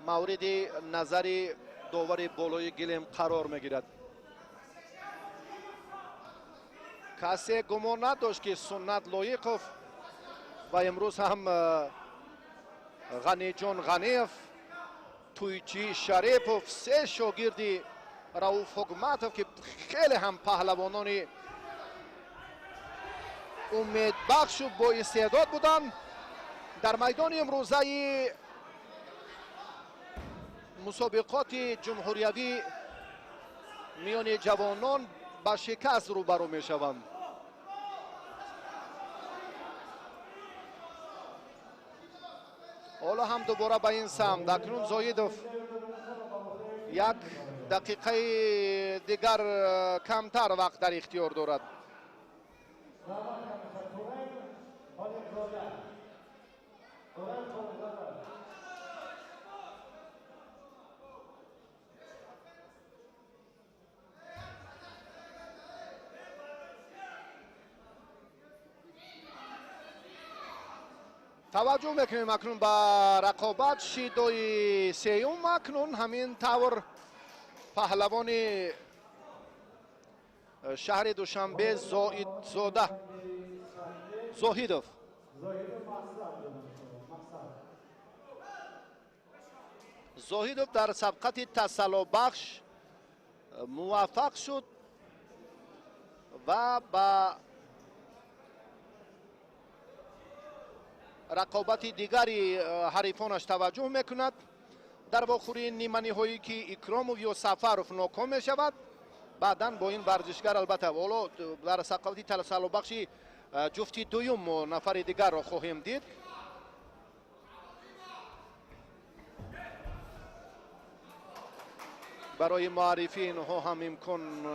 مورد نظر داور بالای گلیم قرار میگیرد. کسی گمان نداشت که سنت لایقوف و امروز هم غنی جان غنیف، تویچی شریفوف، سه شاگردی رؤوف حکمتوف که خیلی هم پهلوانان امید بخش و با استعداد بودند، در میدان امروزه مسابقات جمهوریوی میان جوانان با شکست روبرو می شوند. حالا هم دوباره به این سمت اکنون زاهدوف یک دقیقه دیگر کمتر وقت در اختیار دارد. توجه میکنیم اکنون به رقابت شیدای سیوم. اکنون همین طور پهلوان شهر دوشنبه زاهدوف در سبقت تسلا بخش موفق شد و با رقابت دیگری حریفانش توجه میکند. در واخوری نیمه نهایی که اکراموف یا سفروف ناکام می شود، بعدا با این ورزشگر البته والا در سقاطی تسلا بخشی جفتی دویم نفر دیگر را خواهیم دید. برای معرفی اینها هم امکان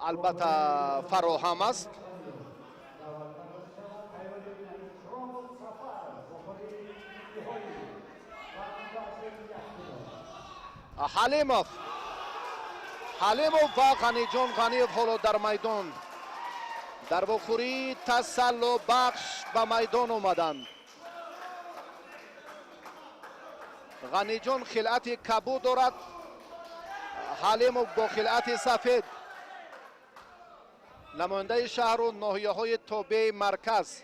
البته فراهم است. حلیموف و غنی جان غنیف حالا در میدان در واخوری تسلا بخش به میدان آمدند. غنی جان خلعت کبود دارد، حلیموف با خلعت سفید، نماینده شهر و ناحیه های تابع مرکز.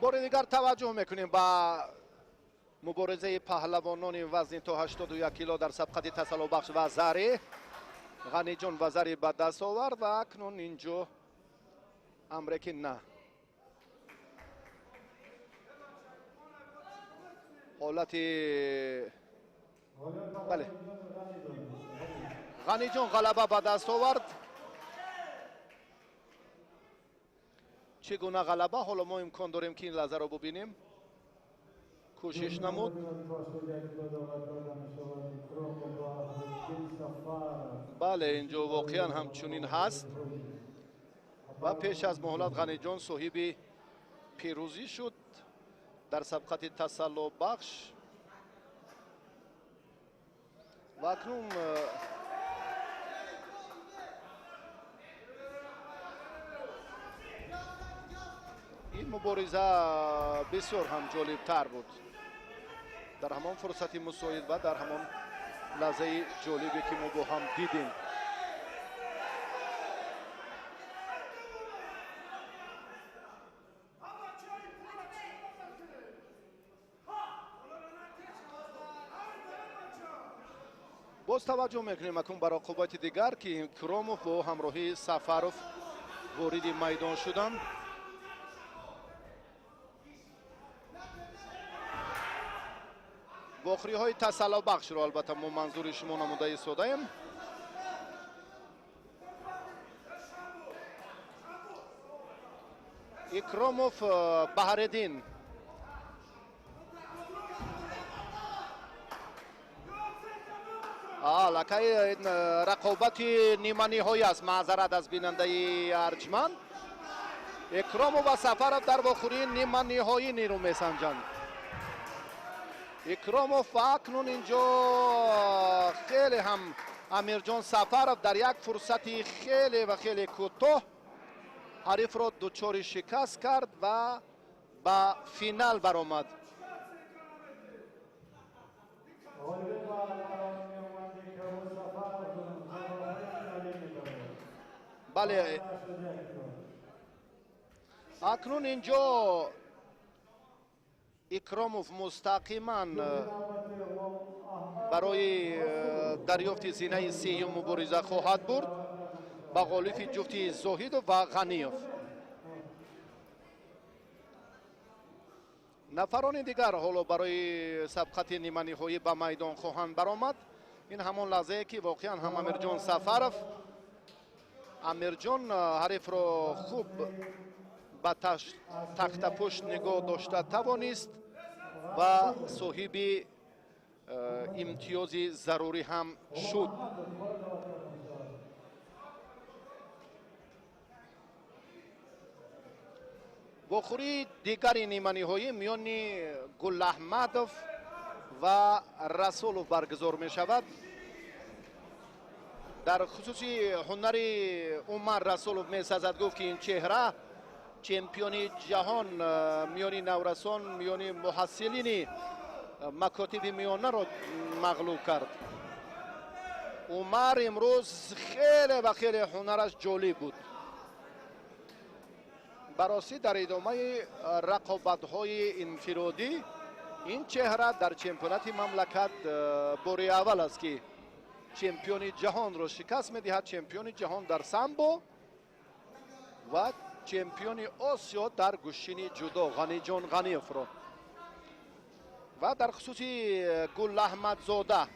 بار دیگر توجه میکنیم با مبارزه پهلوانان وزن تا 81 کیلو در سبقت تسلا بخش و زری. غنی جان و زری به دست آورد و اکنون اینجا امره که نه، حالت بله غنی جان غلبه به دست آورد. چگونه غلبه؟ حالا ما امکان داریم که این لحظه رو ببینیم. کوشش نمود. بله اینجا واقعا همچنین هست و پیش از مهلت غنی جان صاحب پیروزی شد در سبقت تسلا بخش و اکنون این مبارزه بسیار هم جالب تر بود. در همان فرصت مساعد و در همان لحظه جالبی که ما با هم دیدیم. باز توجه میکنیم اکنون برای رقابت دیگر که کراموف با همراهی سفروف وارد میدان شدند. باخری های تسلا بخش رو البته ما منظور شما نموده ایستاده ایم. اکراموف بهردین. لکه رقابت نیمه نهایی است. معذرت از بیننده ارجمند. اکراموف و سفرов در واخورین نیمه نهایی نیرو میسنجند. اکراموف اکنون اینجا خیلی هم امیرجان سفرов در یک فرصتی خیلی و خیلی کوتاه حریف را دچار شکست کرد و به فینال برآمد. بله، اکنون اینجا اکراموف مستقیما برای دریافت زینه سیوم مبارزه خواهد برد با غالب جفت زاهد و غنیوف. نفران دیگر حالا برای سبقت نیمه نهایی به میدان خواهند برآمد. این همان لحظه که واقعا هم امیرجان سفرов امیرجان حریف را خوب به تخت پشت نگاه داشته توانست و صاحب امتیاز ضروری هم شد. واخوری دیگر نیمه نهایی میان گل احمدov و رسولov برگزار می شود. در خصوصی هنر عمر رسولov می سازد گفت که این چهره چمپیون جهان میان نورسان میان محصلین مکاتب میانه را مغلوب کرد. عمر امروز خیلی و خیلی هنرش جالب بود. براستی در ادامه رقابت‌های انفرادی این چهره در چمپیونات مملکت بار اول است که چمپیون جهان را شکست می‌دهد. چمپیون جهان در سامبو و چمپیون آسیا در گوشین جودو غنیجان غنیوف را. و در خصوصی گل احمدزاده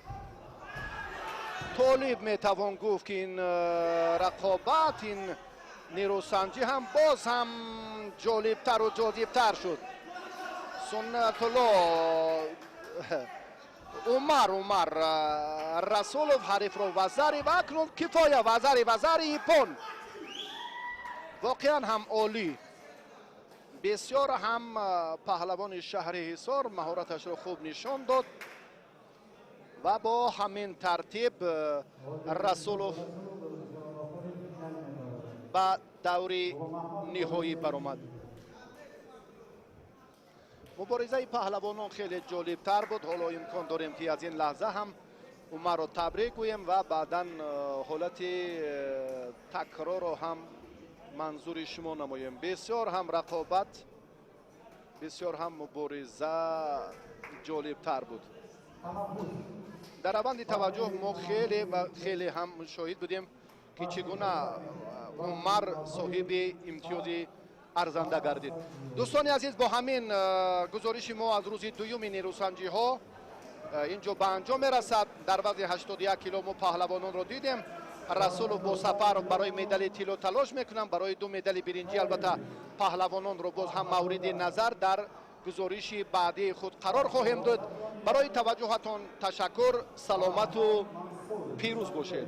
طالب میتوان گفت که این رقابت این نیروسنجی هم باز هم جالبتر و جاذبتر شد. سنت الله عمر رسولov حریف را وزری و اکنون کفایه وزری پون واقعا هم عالی. بسیار هم پهلوان شهر حصار مهارتش را خوب نشان داد و با همین ترتیب رسولov به دور نهایی برآمد. مبارزه پهلوانان خیلی جالب تر بود. حالا امکان داریم که از این لحظه هم عمر را تبریک گوییم و بعدا حالت تکرار را هم منظور شما نماییم. بسیار هم رقابت، بسیار هم مبارزه جالب تر بود. در روند توجه ما خیلی و خیلی هم شاهد بودیم که چگونه عمر صاحب امتیاز ارزنده گردید. دوستان عزیز، با همین گزارش ما از روز دوم نیروسنجی ها اینجا به انجام میرسد. در وزن 81 کیلو ما پهلوانان را دیدیم. رسولov با سفر برای مدال طلا تلاش میکنن. برای 2 مدال برنجی البته پهلوانان را باز هم مورد نظر در گزارش بعدی خود قرار خواهیم داد. برای توجهتان تشکر. سلامت و پیروز باشید.